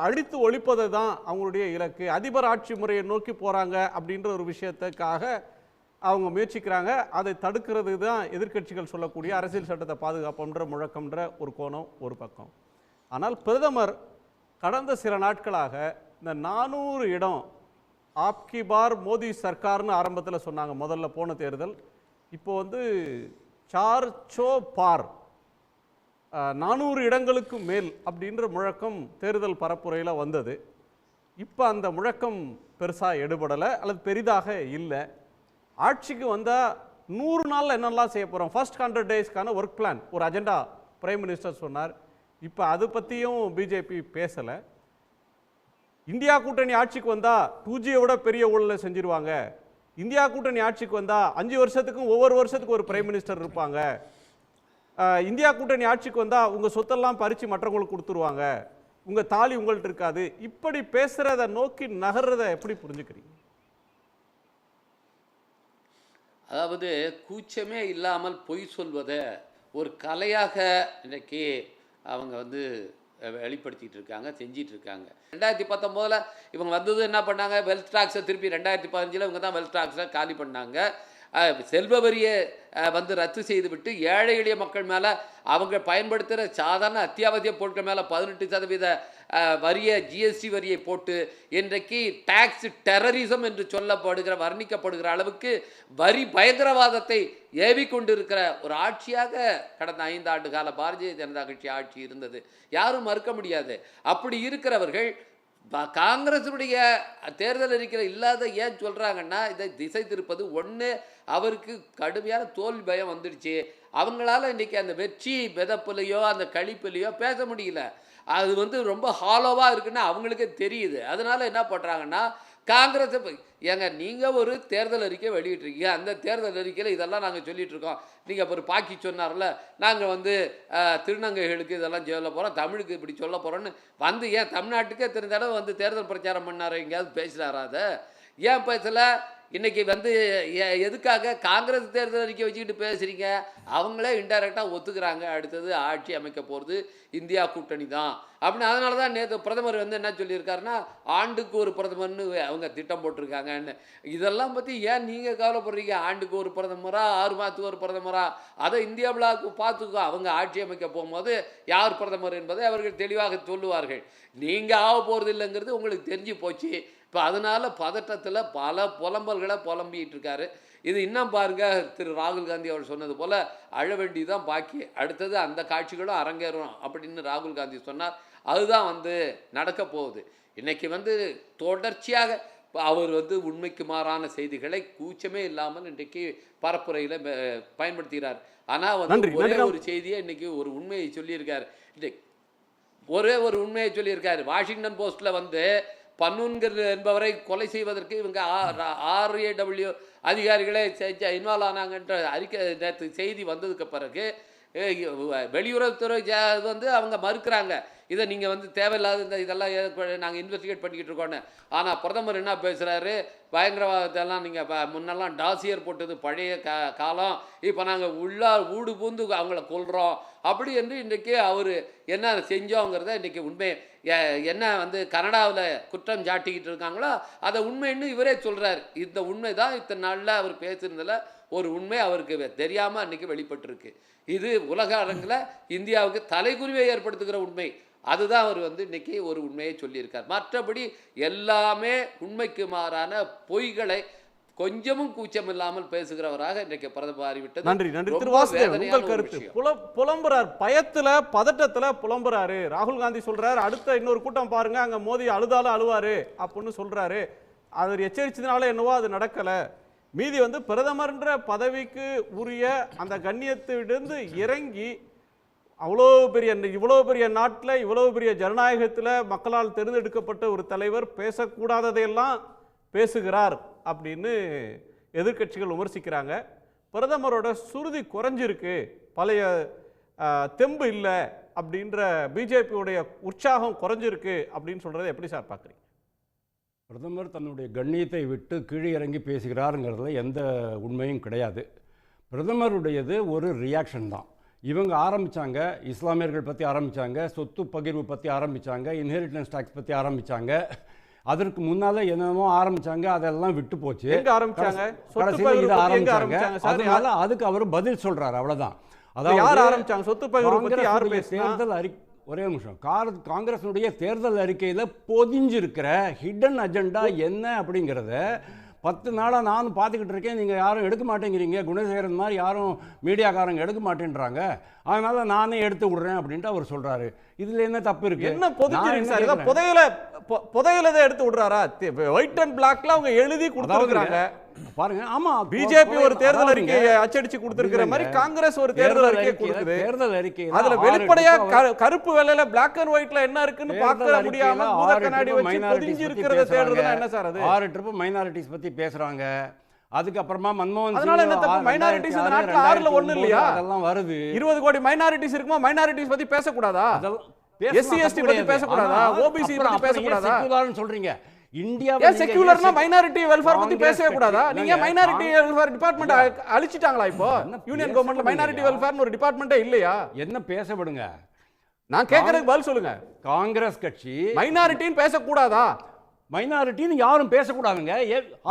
அழித்து ஒழிப்பது தான் அவங்களுடைய இலக்கு. அதிபர் ஆட்சி முறையை நோக்கி போறாங்க அப்படின்ற ஒரு விஷயத்துக்காக அவங்க முயற்சிக்கிறாங்க. அதை தடுக்கிறது தான் எதிர்க்கட்சிகள் சொல்லக்கூடிய அரசியல் சட்டத்தை பாதுகாப்புன்ற முழக்கம்ன்ற ஒரு கோணம் ஒரு பக்கம். ஆனால் பிரதமர் கடந்த சில நாட்களாக இந்த 400 இடம் ஆப்கி பார் மோடி சர்க்கார்னு ஆரம்பத்தில் சொன்னாங்க, முதல்ல போன தேர்தல். இப்போ வந்து 400 பார் 400 இடங்களுக்கு மேல் அப்படின்ற முழக்கம் தேர்தல் பரப்புரையில் வந்தது. இப்போ அந்த முழக்கம் பெருசாக எடுபடலை அல்லது பெரிதாக இல்லை. ஆட்சிக்கு வந்தால் 100 நாளில் என்னெல்லாம் செய்ய போகிறோம், ஃபர்ஸ்ட் 100 டேஸ்க்கான ஒர்க் பிளான் ஒரு அஜெண்டா பிரைம் மினிஸ்டர் சொன்னார். இப்போ அதை பற்றியும் பிஜேபி பேசலை. இந்தியா கூட்டணி ஆட்சிக்கு வந்தால் 2Gயை விட பெரிய ஊழலை செஞ்சிருவாங்க. இந்தியா கூட்டணி ஆட்சிக்கு வந்தால் 5 வருஷத்துக்கும் ஒவ்வொரு வருஷத்துக்கு ஒரு பிரைம் மினிஸ்டர் இருப்பாங்க. இந்தியா கூட்டணி ஆட்சிக்கு வந்தால் உங்கள் சொத்தெல்லாம் பறித்து மற்றவங்களுக்கு கொடுத்துருவாங்க, உங்கள் தாலி உங்கள்கிட்ட இருக்காது. இப்படி பேசுகிறத நோக்கி நகர்றதை எப்படி புரிஞ்சுக்கிறீங்க? அதாவது கூச்சமே இல்லாமல் பொய் சொல்வதை ஒரு கலையாக இன்றைக்கி அவங்க வந்து வெளிப்படுத்திகிட்டு இருக்காங்க, செஞ்சிட்டு இருக்காங்க. 2019 இவங்க வந்தது என்ன பண்ணாங்க? வெல்த் டாக்ஸை திருப்பி 2015 இவங்க தான் வெல்த் டாக்ஸை காலி பண்ணாங்க. செல்வ வரியை வந்து ரத்து செய்துவிட்டு ஏழை எளிய மக்கள் மேலே அவங்க பயன்படுத்துகிற சாதாரண அத்தியாவசிய பொருட்கள் மேலே 18% வரியை ஜிஎஸ்டி வரியை போட்டு இன்றைக்கு டாக்ஸ் டெரரிசம் என்று சொல்லப்படுகிற வர்ணிக்கப்படுகிற அளவுக்கு வரி பயங்கரவாதத்தை ஏவி கொண்டிருக்கிற ஒரு ஆட்சியாக கடந்த 5 ஆண்டு கால பாரதிய ஜனதா கட்சி ஆட்சி இருந்தது. யாரும் மறுக்க முடியாது. அப்படி இருக்கிறவர்கள் காங்கிரஸுடைய தேர்தல் அறிக்கையில் இல்லாத ஏன் சொல்கிறாங்கன்னா, இதை திசை திருப்பது. ஒன்று, அவருக்கு கடுமையான தோல்வி பயம் வந்துடுச்சு. அவங்களால இன்றைக்கி அந்த வெற்றி மிதப்புலையோ அந்த கழிப்புலையோ பேச முடியல. அது வந்து ரொம்ப ஹாலோவாக இருக்குன்னு அவங்களுக்கே தெரியுது. அதனால் என்ன பண்ணுறாங்கன்னா, காங்கிரஸை ஏங்க நீங்கள் ஒரு தேர்தல் அறிக்கை வெளியிட்ருக்கீங்க, அந்த தேர்தல் அறிக்கையில் இதெல்லாம் நாங்கள் சொல்லிகிட்ருக்கோம். நீங்கள் அப்புறம் பாக்கி சொன்னார்ல, நாங்கள் வந்து திருநங்கைகளுக்கு இதெல்லாம் சொல்ல போகிறோம், தமிழுக்கு இப்படி சொல்ல போகிறோன்னு வந்து ஏன் தமிழ்நாட்டுக்கே தெரிஞ்ச தடவை வந்து தேர்தல் பிரச்சாரம் பண்ணார், எங்கேயாவது பேசுகிறாரா? அதை ஏன் பேசலை? இன்றைக்கி வந்து எதுக்காக காங்கிரஸ் தேர்தல் அறிக்கை வச்சுக்கிட்டு பேசுகிறீங்க? அவங்களே இன்டைரக்டாக ஒத்துக்கிறாங்க, அடுத்தது ஆட்சி அமைக்க போகிறது இந்தியா கூட்டணி தான் அப்படின்னு. அதனால தான் நேற்று பிரதமர் வந்து என்ன சொல்லியிருக்காருன்னா, ஆண்டுக்கு ஒரு பிரதமர்னு அவங்க திட்டம் போட்டிருக்காங்கன்னு. இதெல்லாம் பற்றி ஏன் நீங்கள் கவலைப்படுறீங்க? ஆண்டுக்கு ஒரு பிரதமரா, 6 மாதத்துக்கு ஒரு பிரதமரா, அதை இந்தியா பிளாக்கு பார்த்துக்கோ. அவங்க ஆட்சி அமைக்க போகும்போது யார் பிரதமர் என்பதை அவர்கள் தெளிவாக சொல்லுவார்கள். நீங்கள் ஆக போகிறது இல்லைங்கிறது உங்களுக்கு தெரிஞ்சு போச்சு. இப்போ அதனால் பதட்டத்தில் பல புலம்பல்களை புலம்பிகிட்டு இருக்காரு. இது இன்னும் பாருங்கள், திரு ராகுல் காந்தி அவர் சொன்னது போல் அழ வேண்டி தான் பாக்கி, அடுத்தது அந்த காட்சிகளும் அரங்கேறும் அப்படின்னு ராகுல் காந்தி சொன்னார். அதுதான் வந்து நடக்க போகுது. இன்றைக்கி வந்து தொடர்ச்சியாக அவர் வந்து உண்மைக்கு மாறான செய்திகளை கூச்சமே இல்லாமல் இன்றைக்கு பரப்புரையில் பயன்படுத்துகிறார். ஆனால் வந்து ஒரே ஒரு செய்தியை இன்றைக்கி ஒரு உண்மையை சொல்லியிருக்கார். ஒரே ஒரு உண்மையை சொல்லியிருக்காரு. வாஷிங்டன் போஸ்ட்டில் வந்து பன்னூன்கர் என்பவரை கொலை செய்வதற்கு இவங்க RAW அதிகாரிகளே இன்வால்வ் ஆனாங்கன்ற அறிக்கை நேற்று செய்தி வந்ததுக்கு பிறகு வெளியுறவுத்துறை வந்து அவங்க மறுக்கிறாங்க, இதை நீங்கள் வந்து தேவையில்லாத இதெல்லாம் நாங்கள் இன்வெஸ்டிகேட் பண்ணிக்கிட்டு இருக்கோன்னு. ஆனால் பிரதமர் என்ன பேசுகிறாரு, பயங்கரவாதத்தெல்லாம் நீங்கள் முன்னெல்லாம் டாசியர் போட்டது பழைய காலம், இப்போ நாங்கள் ஊடு பூந்து அவங்கள கொல்கிறோம் அப்படி என்று இன்றைக்கி அவர் என்ன செஞ்சோங்கிறத இன்றைக்கி உண்மை என்ன வந்து கனடாவில் குற்றம் சாட்டிக்கிட்டு இருக்காங்களோ அதை உண்மைன்னு இவரே சொல்கிறார். இந்த உண்மை தான் இத்தனை நாளில் அவர் பேசுகிறதில் ஒரு உண்மை அவருக்கு தெரியாமல் அன்றைக்கி வெளிப்பட்டிருக்கு. இது உலக அரங்கில் இந்தியாவுக்கு தலைகுறிவை ஏற்படுத்துகிற உண்மை. அதுதான் அவர் வந்து இன்றைக்கி ஒரு உண்மையை சொல்லியிருக்கார். மற்றபடி எல்லாமே உண்மைக்கு மாறான பொய்களை கொஞ்சமும் கூச்சம் இல்லாமல் பேசுகிறவராக இன்றைக்கு பிரதமர் மாறிவிட்டது. நன்றி நன்றி. திரு வாசுதேவ், உங்கள் கருத்து. புலம்புறார், பயத்துல பதட்டத்துல புலம்புறாரு. ராகுல் காந்தி சொல்றாரு, அடுத்த இன்னொரு கூட்டம் பாருங்க, அங்க மோதி அழுதாலும் அழுவாரு அப்படின்னு சொல்றாரு. அவர் எச்சரிச்சதுனால என்னவோ அது நடக்கல. மீதி வந்து பிரதமர்ன்ற பதவிக்கு உரிய அந்த கண்ணியத்திலிருந்து இறங்கி இவ்வளோ பெரிய நாட்டில் இவ்வளோ பெரிய ஜனநாயகத்தில் மக்களால் தேர்ந்தெடுக்கப்பட்ட ஒரு தலைவர் பேசக்கூடாததையெல்லாம் பேசுகிறார் அப்படின்னு எதிர்க்கட்சிகள் விமர்சிக்கிறாங்க. பிரதமரோட சுருதி குறைஞ்சிருக்கு, பழைய தெம்பு இல்லை அப்படின்ற பிஜேபியுடைய உற்சாகம் குறைஞ்சிருக்கு அப்படின்னு சொல்கிறத எப்படி சார் பார்க்குறீங்க? பிரதமர் தன்னுடைய கண்ணியத்தை விட்டு கீழே இறங்கி பேசுகிறாருங்கிறதுல எந்த உண்மையும் கிடையாது. பிரதமருடையது ஒரு ரியாக்ஷன் தான். இவங்க ஆரம்பித்தாங்க, இஸ்லாமியர்கள் பற்றி ஆரம்பித்தாங்க, சொத்து பகிர்வு பற்றி ஆரம்பித்தாங்க, இன்ஹெரிட்டன்ஸ் டேக்ஸ் பற்றி ஆரம்பித்தாங்க. அதற்கு முன்னால என்னமோ ஆரம்பிச்சாங்க, அதெல்லாம் விட்டு போச்சு. கடைசியில் இதை ஆரம்பிச்சாங்க. அதனால அதுக்கு அவர் பதில் சொல்றாரு, அவ்வளவுதான். அதாவது தேர்தல் அறிக்கை, ஒரே நிமிஷம், காங்கிரஸுடைய தேர்தல் அறிக்கையில் பொதிஞ்சிருக்கிற ஹிடன் அஜெண்டா என்ன அப்படிங்கிறத 10 நாளாக நானும் பார்த்துக்கிட்டு இருக்கேன். நீங்கள் யாரும் எடுக்க மாட்டேங்கிறீங்க, குணசேகரன் மாதிரி யாரும் மீடியாக்காரங்க எடுக்க மாட்டேன்றாங்க, அதனால நானே எடுத்து விடுறேன் அப்படின்ட்டு அவர் சொல்றாரு. இதுல என்ன தப்பு இருக்கு? என்ன புதையலை எடுத்து விடுறாரா? ஒயிட் அண்ட் பிளாக்ல அவங்க எழுதி கொடுத்துருக்காங்க பாருங்க. ஆமா, பிஜேபி ஒரு தேர்தல் அறிக்கையை அச்சடிச்சு கொடுத்திருக்கிற மாதிரி காங்கிரஸ் ஒரு தேர்தல் அறிக்கை கொடுக்குது. தேர்தல் அறிக்கை அதுல வெளிப்படையா கருப்பு வெள்ளையில பிளாக் அண்ட் ஒயிட்ல என்ன இருக்குன்னு பார்க்க முடியாம பூத கண்ணாடி வச்சு பொதிஞ்சு இருக்கிறத தேடுறதுனா என்ன சார் அது? 6 ட்ரிப் மைனாரிட்டிஸ் பத்தி பேசுறாங்க. அதுக்கப்புறமா மன்மோகன் சிங், அதனால என்ன தப்பு? மைனாரிட்டிஸ் இந்த நாட்டுல 6ல 1 இல்லையா? அதெல்லாம் வருது. 20 கோடி மைனாரிட்டிஸ் இருக்குமா? மைனாரிட்டிஸ் பத்தி பேசக்கூடாதா? எஸ்சி எஸ்டி பத்தி பேசக்கூடாதா? ஓபிசி பத்தி பேசக்கூடாதா? செக்குலர்னு சொல்றீங்க. இந்தியாவே செக்குலர்னா மைனாரிட்டி வெல்ஃபேர் பத்தி பேசவே கூடாதா? நீங்க மைனாரிட்டி வெல்ஃபேர் டிபார்ட்மெண்ட் அழிச்சிட்டாங்களா? இப்போ யூனியன் கவர்மெண்ட்ல மைனாரிட்டி வெல்ஃபேர்னு ஒரு டிபார்ட்மெண்டே இல்லையா? என்ன பேச விடுங்க, நான் கேட்கறதுக்கு பதில் சொல்லுங்க. காங்கிரஸ் கட்சி மைனாரிட்டின்னு பேசக்கூடாதா? மைனாரிட்டின்னு யாரும் பேசக்கூடாதுங்க.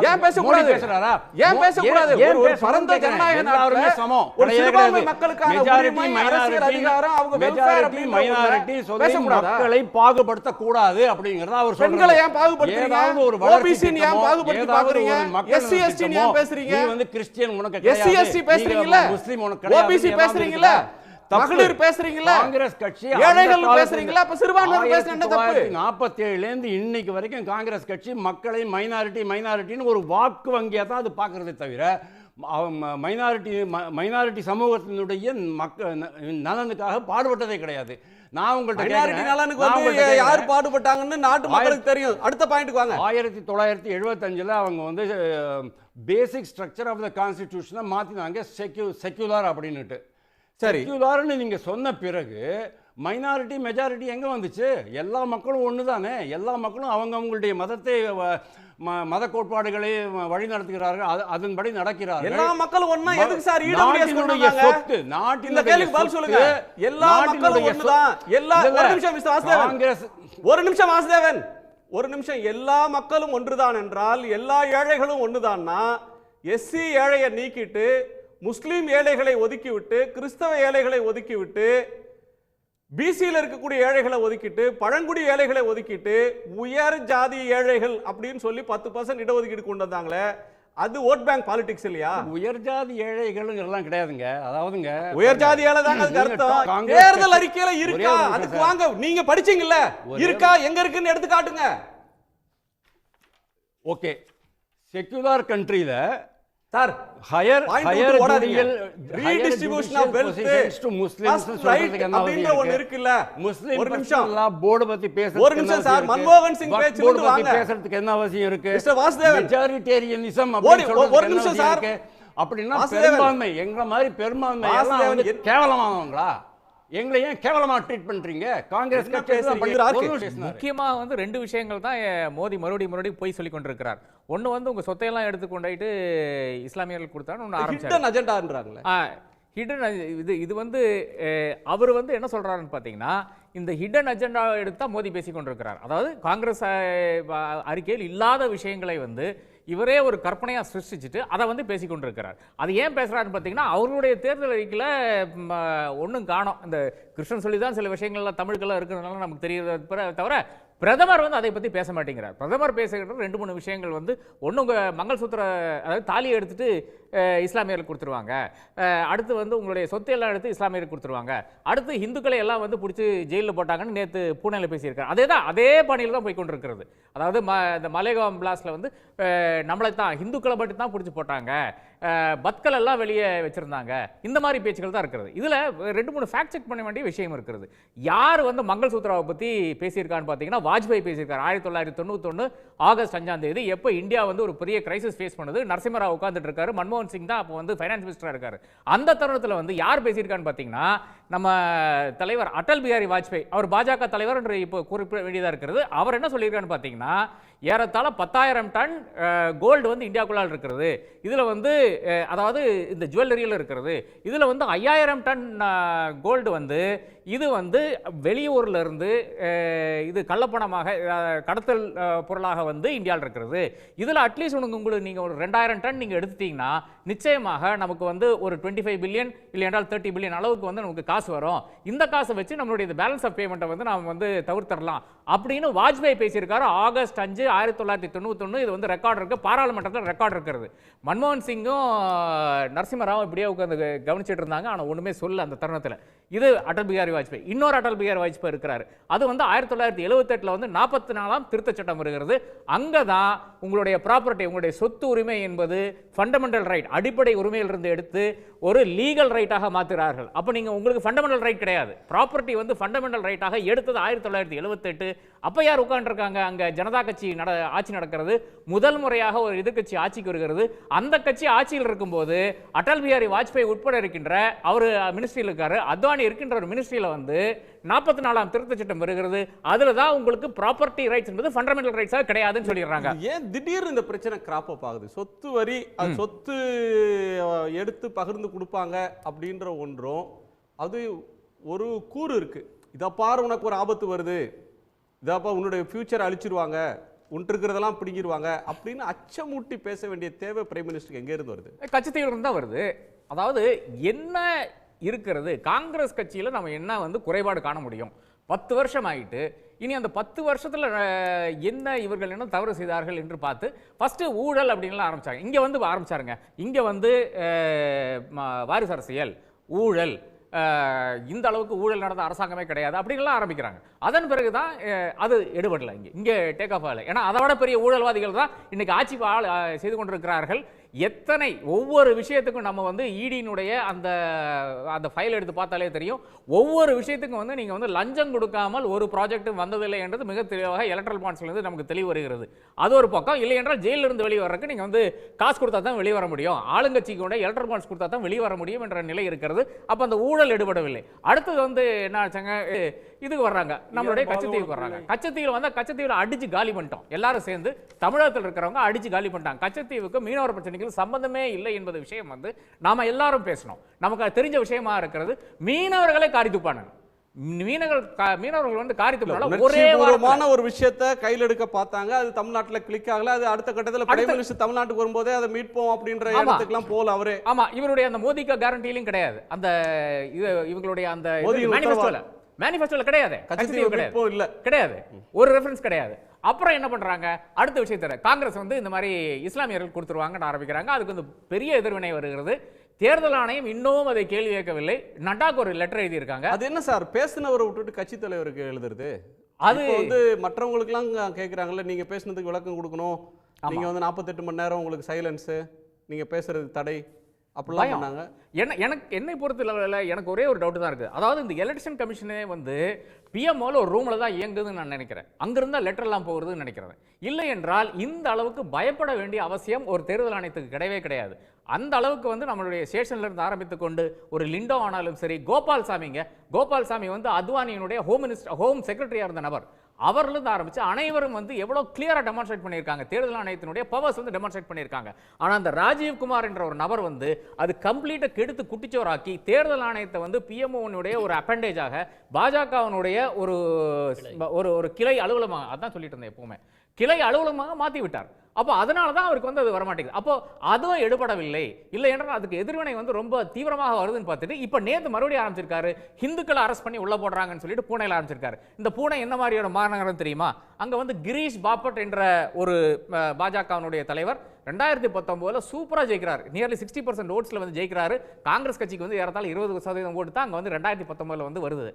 ஏன் பேசக்கூடாது? பேசுறாரா? ஏன் பேசக்கூடாது? ஒரு பரந்த ஜனநாயக நாட்டுல சமம். ஒரு சிறுபான்மை மக்களுக்கான உரிமை, அரசியல் அதிகாரம், அவங்க வெல்ஃபேர் அப்படி மைனாரிட்டி சொல்லி மக்களை பாகுபடுத்த கூடாது அப்படிங்கறத அவர் சொல்றாரு. பெண்களை ஏன் பாகுபடுத்துறீங்க? ஓபிசி ஏன் பாகுபடுத்தி பாக்குறீங்க? எஸ்சி எஸ்டி ஏன் பேசுறீங்க? நீ வந்து கிறிஸ்டியன் உனக்கு கிடையாது, எஸ்சி எஸ்டி பேசுறீங்கல, முஸ்லிம் உனக்கு கிடையாது, ஓபிசி பேசுறீங்கல, மகளிர் பேசுறீங்கல, காங்கிரஸ் கட்சி ஏழைகள் பேசுறீங்கல, அப்ப சிறுபான்மையினர் பேசுறது என்ன தப்பு? 47ல இருந்து இன்னைக்கு வரைக்கும் காங்கிரஸ் கட்சி மக்களை மைனாரிட்டின்னு ஒரு வாக்கு வங்கியா தான் அது பாக்குறதே தவிர மைனாரிட்டி சமூகத்தினுடைய நலனுக்காக பாடுபட்டதே கிடையாது. நான் உங்கள்கிட்ட யார் பாடுபட்டாங்கன்னு நாட்டு மக்களுக்கு தெரியும். அடுத்த பாயிண்ட்க்கு வாங்க. 1975ல அவங்க வந்து பேசிக் ஸ்ட்ரக்சர் ஆஃப் த கான்ஸ்டிடியூஷனை மாத்தினாங்க, செக்யூலர் அப்படின்னுட்டு. செக்யூலர்னு நீங்க சொன்ன பிறகு மைனாரிட்டி மெஜாரிட்டி எங்க வந்துச்சு? எல்லா மக்களும் ஒன்று தானே. எல்லா மக்களும் அவங்களுடைய மதத்தை மத கோட்பாடுகளை வழி நடத்துகிறார்கள், அதன்படி நடக்கிறார்கள். எல்லா மக்களும் ஒண்ணா எதுக்கு சார் நாட்டினுடைய சொத்து, இந்த கேள்விக்கு பதில் சொல்லுங்க. எல்லா மக்களும் ஒண்ணுதான். ஒரு நிமிஷம் மிஸ்டர் வாசுதேவன், ஒரு நிமிஷம் வாசுதேவன், ஒரு நிமிஷம். எல்லா மக்களும் ஒன்றுதான் என்றால் எல்லா ஏழைகளும் ஒண்ணுதான்னா எஸ்சி ஏழையை நீக்கிட்டு முஸ்லீம் ஏழைகளை ஒதுக்கிவிட்டு கிறிஸ்தவ ஏழைகளை ஒதுக்கிவிட்டு பிசியில் இருக்கக்கூடிய ஏழைகளை ஒதுக்கிட்டு பழங்குடி ஏழைகளை ஒதுக்கிட்டு உயர் ஜாதி ஏழைகள் அப்படின்னு சொல்லி 10% இடஒதுக்கீடு கொண்டு வந்தாங்களே, அது ஓட் பேங்க் பாலிடிக்ஸ் இல்லையா? உயர் ஜாதி ஏழைகள் எல்லாம் கிடையாதுங்க. அதாவதுங்க உயர் ஜாதி ஏழை தாங்க அதுக்கு அர்த்தம். தேர்தல் அறிக்கையில இருக்கா? அதுக்கு வாங்க, நீங்க படிச்சீங்கல்ல, இருக்கா எங்க இருக்குன்னு எடுத்து காட்டுங்க. ஓகே, செக்குலர் கண்ட்ரியில sir higher judicial redistribution of wealth to Muslims சொல்றதுக்கு என்ன அப்படின்ற ஒன்னு இருக்குல்ல. முஸ்லிம் ஒரு நிமிஷம் போர்டு பத்தி பேச ஒரு நிமிஷம் சார், மன்மோகன் சிங் பேச்சு போர்டு பத்தி வாங்க. பேசுறதுக்கு என்ன அவசியம் இருக்கு? மிஸ்டர் வாசுதேவன், மெஜாரிட்டேரியனிசம் அப்படி சொல்றது ஒரு நிமிஷம் சார். அப்படின்னா பெரும்பான்மை, எங்க மாதிரி பெரும்பான்மை எல்லாம் கேவலமானவங்களா? எங்களை ஏன் கேவலமா ட்ரீட் பண்றீங்க? காங்கிரஸ் முக்கியமா வந்து 2 விஷயங்கள் தான் மோடி மறுபடியும் போய் சொல்லி கொண்டிருக்கிறார். ஒன்னு வந்து உங்க சொத்தையெல்லாம் எடுத்து கொண்டாயிட்டு இஸ்லாமியர்கள் கொடுத்தான்னு ஒன்று ஆரம்பிச்சாரு. அஜெண்டான்றாங்களே ஹிடன். இது வந்து அவர் வந்து என்ன சொல்றாருன்னு பார்த்தீங்கன்னா, இந்த ஹிடன் அஜெண்டா எடுத்து தான் மோடி பேசி கொண்டிருக்கிறார். அதாவது காங்கிரஸ் அறிக்கையில் இல்லாத விஷயங்களை வந்து இவரே ஒரு கற்பனையாக சிருஷ்டிச்சுட்டு அதை வந்து பேசி கொண்டிருக்கிறார். அது ஏன் பேசுகிறாருன்னு பார்த்தீங்கன்னா, அவருடைய தேர்தல் அறிக்கையில் ஒன்றும் காணோம். இந்த கிருஷ்ணன் சொல்லி தான் சில விஷயங்கள்லாம் தமிழுக்கெல்லாம் இருக்கிறதுனால நமக்கு தெரியுது தவிர பிரதமர் வந்து அதை பற்றி பேச மாட்டேங்கிறார். பிரதமர் பேசுகிற 2-3 விஷயங்கள் வந்து ஒன்று உங்கள் மங்கள்சூத்திர, அதாவது தாலியை எடுத்துட்டு இஸ்லாமியர்களுக்கு கொடுத்துருவாங்க, அடுத்து வந்து உங்களுடைய சொத்தையெல்லாம் எடுத்து இஸ்லாமியருக்கு கொடுத்துருவாங்க, அடுத்து இந்துக்களை எல்லாம் வந்து பிடிச்சி ஜெயிலில் போட்டாங்கன்னு நேற்று பூனேல பேசியிருக்காரு. அதே பாணியில் தான் போய் கொண்டிருக்கிறது. அதாவது இந்த மலேகாம் பிளாஸ்டில் வந்து நம்மளை தான் இந்துக்களை மட்டும் தான் பிடிச்சி போட்டாங்க, பத்கள் எல்லாம் வெளியே வச்சிருந்தாங்க, இந்த மாதிரி பேச்சுக்கள் தான் இருக்கிறது. இதில் 2-3 ஃபேக்ட் செக் பண்ண வேண்டிய விஷயம் இருக்கிறது. யார் வந்து மங்கள்சூத்ராவை பற்றி பேசியிருக்கான்னு பார்த்தீங்கன்னா, வாஜ்பாய் பேசியிருக்காரு. 1991 ஆகஸ்ட் 5ஆம் தேதி, எப்போ இந்தியா வந்து ஒரு பெரிய கிரைசிஸ் ஃபேஸ் பண்ணுது, நரசிம்மராவ் உட்கார்ந்துட்டு இருக்காரு, மன்மோகன் சிங் தான் அப்போ வந்து ஃபைனான்ஸ் மினிஸ்டராக இருக்காரு. அந்த தருணத்தில் வந்து யார் பேசியிருக்கான்னு பார்த்தீங்கன்னா, நம்ம தலைவர் அடல் பிஹாரி வாஜ்பாய், அவர் பாஜக தலைவர் என்று இப்போ குறிப்பிட வேண்டியதாக இருக்கிறது. அவர் என்ன சொல்லியிருக்கான்னு பார்த்தீங்கன்னா, ஏறத்தாழ 10,000 டன் கோல்டு வந்து இந்தியாவுக்குள்ளால் இருக்கிறது. இதில் வந்து அதாவது இந்த ஜுவல்லரியில் இருக்கிறது. இதில் வந்து 5,000 டன் கோல்டு வந்து இது வந்து வெளியூரில் இருந்து இது கள்ளப்பணமாக கடத்தல் பொருளாக வந்து இந்தியாவில் இருக்கிறது. இதில் அட்லீஸ்ட் உங்களுக்கு நீங்கள் ஒரு 2,000 டன் நீங்கள் எடுத்துட்டீங்கன்னா நிச்சயமாக நமக்கு வந்து ஒரு 25 பில்லியன் இல்லை என்றால் 30 பில்லியன் அளவுக்கு வந்து நமக்கு காசு வரும். இந்த காசை வச்சு நம்மளுடைய பேலன்ஸ் ஆஃப் பேமெண்ட்டை வந்து நாம் வந்து தவிர்த்தரலாம் அப்படின்னு வாஜ்பாய் பேசியிருக்காரு. ஆகஸ்ட் 5, 1991. இது வந்து ரெக்கார்டு இருக்கு, பாராளுமன்றத்தில் ரெக்கார்டு இருக்கிறது. மன்மோகன் சிங்கும் நரசிம்மராவும் இப்படியே உட்காந்து கவனிச்சுட்டு இருந்தாங்க, ஆனால் ஒன்றுமே சொல்ல அந்த தருணத்தில். இது அடல் பிஹாரி வாஜ்பாய். இன்னொரு அடல் பிஹாரி வாஜ்பாய் இருக்கிறார். அது வந்து 1978 வந்து 44ஆம் திருத்த சட்டம் வருகிறது. அங்கே தான் உங்களுடைய ப்ராப்பர்ட்டி, உங்களுடைய சொத்து உரிமை என்பது ஃபண்டமெண்டல் ரைட், அடிப்படை உரிமையிலிருந்து எடுத்து ஒரு லீகல் ரைட்டாக மாற்றுகிறார்கள். அப்போ நீங்கள் உங்களுக்கு ஃபண்டமெண்டல் ரைட் கிடையாது, ப்ராப்பர்ட்டி வந்து ஃபண்டமெண்டல் ரைட்டாக எடுத்தது 1978. அப்போ யார் உட்காந்துருக்காங்க? அங்கே ஜனதா கட்சி ஆட்சி நடக்கிறது. முதல் முறையாக ஒரு எதிர்கட்சி ஆட்சிக்கு வருகிறது. அந்த கட்சி ஆட்சியில் இருக்கும்போது அடல் பிஹாரி வாஜ்பாய் உட்பட இருக்கின்ற அவர் மினிஸ்ட்ரியில் இருக்காரு, அத்வானி இருக்கின்ற ஒரு மினிஸ்ட்ரியில் வந்து 44ஆம் திருத்த சட்டம் வருகிறது. அதில் தான் உங்களுக்கு ப்ராப்பர்ட்டி ரைட்ஸ் என்பது ஃபண்டமெண்டல் ரைட்ஸாக கிடையாதுன்னு சொல்லிடுறாங்க. ஏன் திடீர்னு இந்த பிரச்சனை கிராப் அப் ஆகுது? சொத்து வரி, சொத்து எடுத்து பகிர்ந்து கொடுப்பாங்க அப்படின்ற ஒன்றும், அது ஒரு கூறு இருக்கு. இதை பாரு, உனக்கு ஒரு ஆபத்து வருது, இதாப்பா உன்னுடைய ஃபியூச்சர் அழிச்சிருவாங்க, உன்ட்டு இருக்கிறதெல்லாம் பிடிங்கிடுவாங்க அப்படின்னு அச்சமூட்டி பேச வேண்டிய தேவை பிரைம் மினிஸ்டருக்கு எங்கே இருந்து வருது? கட்சியிலிருந்து தான் வருது. அதாவது என்ன இருக்கிறது, காங்கிரஸ் கட்சியில் நம்ம என்ன வந்து குறைபாடு காண முடியும்? 10 வருஷம் ஆகிட்டு, இனி அந்த 10 வருஷத்தில் என்ன இவர்கள் என்ன தவறு செய்தார்கள் என்று பார்த்து ஃபஸ்ட்டு ஊழல் அப்படின்லாம் ஆரம்பித்தாங்க. இங்கே வந்து ஆரம்பித்தாருங்க. இங்கே வந்து வாரிசு அரசியல், ஊழல், இந்த அளவுக்கு ஊழல் நடந்த அரசாங்கமே கிடையாது அப்படின்லாம் ஆரம்பிக்கிறாங்க. அதன் பிறகு தான் அது எடுபடலை, இங்கே டேக் ஆஃப் ஆகலை. ஏன்னா அதை விட பெரிய ஊழல்வாதிகள் தான் இன்றைக்கி ஆட்சி செய்து கொண்டிருக்கிறார்கள். எத்தனை ஒவ்வொரு விஷயத்துக்கும் நம்ம வந்து ஈடியினுடைய அந்த ஃபைல் எடுத்து பார்த்தாலே தெரியும். ஒவ்வொரு விஷயத்துக்கும் வந்து நீங்கள் வந்து லஞ்சம் கொடுக்காமல் ஒரு ப்ராஜெக்ட்டும் வந்ததில்லை என்றது மிக தெளிவாக எலக்ட்ரல் பாண்ட்ஸ்லேருந்து நமக்கு தெளிவு வருகிறது. அது ஒரு பக்கம். இல்லை என்றால் ஜெயிலிருந்து வெளியே வர்றதுக்கு நீங்கள் வந்து காசு கொடுத்தா தான் வெளியே வர முடியும், ஆளுங்கட்சிக்கு கூட எலக்ட்ரல் பாண்ட்ஸ் கொடுத்தா தான் வெளியே வர முடியும் என்ற நிலை இருக்கிறது. அப்போ அந்த ஊழல் எடுபடவில்லை. அடுத்தது வந்து என்ன ஆச்சாங்க, இதுக்கு வர்றாங்க, நம்மளுடைய கச்சத்தீவுக்கு வர்றாங்க. கச்சத்தீவில் வந்தால் கச்சத்தீவில் அடிச்சு காலி பண்ணிட்டோம். எல்லாரும் சேர்ந்து தமிழகத்தில் இருக்கிறவங்க அடிச்சு காலி பண்ணிட்டாங்க. கச்சத்தீவுக்கு மீனவர் பிரச்சனைகள் சம்பந்தமே இல்லை என்பது விஷயம் வந்து நாம எல்லாரும் பேசணும். நமக்கு தெரிஞ்ச விஷயமா இருக்கிறது மீனவர்களை காரி துப்பானுங்க. மீனவர்கள் வந்து காரி துப்பான ஒரே ஒரு விஷயத்தை கையில் எடுக்க பார்த்தாங்க. அது தமிழ்நாட்டில் கிளிக் ஆகல. அது அடுத்த கட்டத்தில் பிரைம் மினிஸ்டர் தமிழ்நாட்டுக்கு வரும்போதே அதை மீட்போம் அப்படின்ற இடத்துக்குலாம் போல அவரே. ஆமா, இவருடைய அந்த மோதிகா கேரண்டியிலும் கிடையாது. அந்த இவங்களுடைய அந்த மேனிஃபெஸ்டோல கிடையாது, கிடையாது, ஒரு ரெஃபரன்ஸ் கிடையாது. அப்புறம் என்ன பண்றாங்க, அடுத்த விஷயத்துல காங்கிரஸ் வந்து இந்த மாதிரி இஸ்லாமியர்கள் கொடுத்துருவாங்கன்னு ஆரம்பிக்கிறாங்க. அதுக்கு வந்து பெரிய எதிர்வினை வருகிறது. தேர்தல் ஆணையம் இன்னும் அதை கேள்வி கேட்கவில்லை. நட்டாக்கு ஒரு லெட்டர் எழுதியிருக்காங்க. அது என்ன சார், பேசினவரை விட்டுட்டு கட்சி தலைவருக்கு எழுதுறது? அது வந்து மற்றவங்களுக்குலாம் கேட்குறாங்கல்ல, நீங்க பேசுனதுக்கு விளக்கம் கொடுக்கணும், நீங்க வந்து 48 மணி நேரம் உங்களுக்கு சைலன்ஸ், நீங்க பேசுறதுக்கு தடை அப்படிலாம் பண்ணாங்க. என்னை பொறுத்தளவில் எனக்கு ஒரே ஒரு டவுட் தான் இருக்குது. அதாவது இந்த எலெக்ஷன் கமிஷனே வந்து பிஎம்ஓல ஒரு ரூமில் தான் இயங்குதுன்னு நான் நினைக்கிறேன். அங்கிருந்தால் லெட்டர்லாம் போகிறதுன்னு நினைக்கிறேன். இல்லை என்றால் இந்த அளவுக்கு பயப்பட வேண்டிய அவசியம் ஒரு தேர்தல் ஆணையத்துக்கு கிடையவே கிடையாது. அந்த அளவுக்கு வந்து நம்மளுடைய ஸ்டேஷன்ல இருந்து ஆரம்பித்து கொண்டு ஒரு லிண்டோ ஆனாலும் சரி, கோபால்சாமி வந்து அத்வானியினுடைய ஹோம் செக்ரட்டரியா இருந்த நபர், அவர்லேருந்து ஆரம்பிச்சு அனைவரும் வந்து எவ்வளோ கிளியராக டெமான்ஸ்ட்ரேட் பண்ணியிருக்காங்க. தேர்தல் ஆணையத்தினுடைய பவர்ஸ் வந்து டெமான்ஸ்ட்ரேட் பண்ணியிருக்காங்க. ஆனால் அந்த ராஜீவ்குமார் என்ற ஒரு நபர் வந்து அது கம்ப்ளீட்டாக கெடுத்து குட்டிச்சோராக்கி தேர்தல் ஆணையத்தை வந்து பிஎம்ஓனுடைய ஒரு அப்பண்டேஜாக பாஜகவினுடைய ஒரு கிளை அலுவலமாக, அதான் சொல்லிட்டு இருந்தேன் எப்பவுமே, கிளை அலுவலகமாக மாற்றி விட்டார். அப்போ அதனால தான் அவருக்கு வந்து அது வரமாட்டேங்குது. அப்போ அதுவும் எடுபடவில்லை. இல்லை என்றால் அதுக்கு எதிர்வினை வந்து ரொம்ப தீவிரமாக வருதுன்னு பார்த்துட்டு இப்போ நேற்று மறுபடியும் ஆரம்பிச்சிருக்காரு. ஹிந்துக்களை அரெஸ்ட் பண்ணி உள்ள போடுறாங்கன்னு சொல்லிட்டு பூனேல ஆரம்பிச்சிருக்காரு. இந்த பூனே என்ன மாதிரியான மாநகரம் தெரியுமா? அங்கே வந்து கிரீஷ் பாபட் என்ற ஒரு பாஜகவினுடைய தலைவர் 2019 சூப்பராக ஜெயிக்கிறார். நியர்லி 60% ஓட்ஸில் வந்து ஜெயிக்கிறாரு. காங்கிரஸ் கட்சிக்கு வந்து ஏறத்தாழ 20% ஓட்டு தான் அங்கே வந்து 2019 வந்து வருது.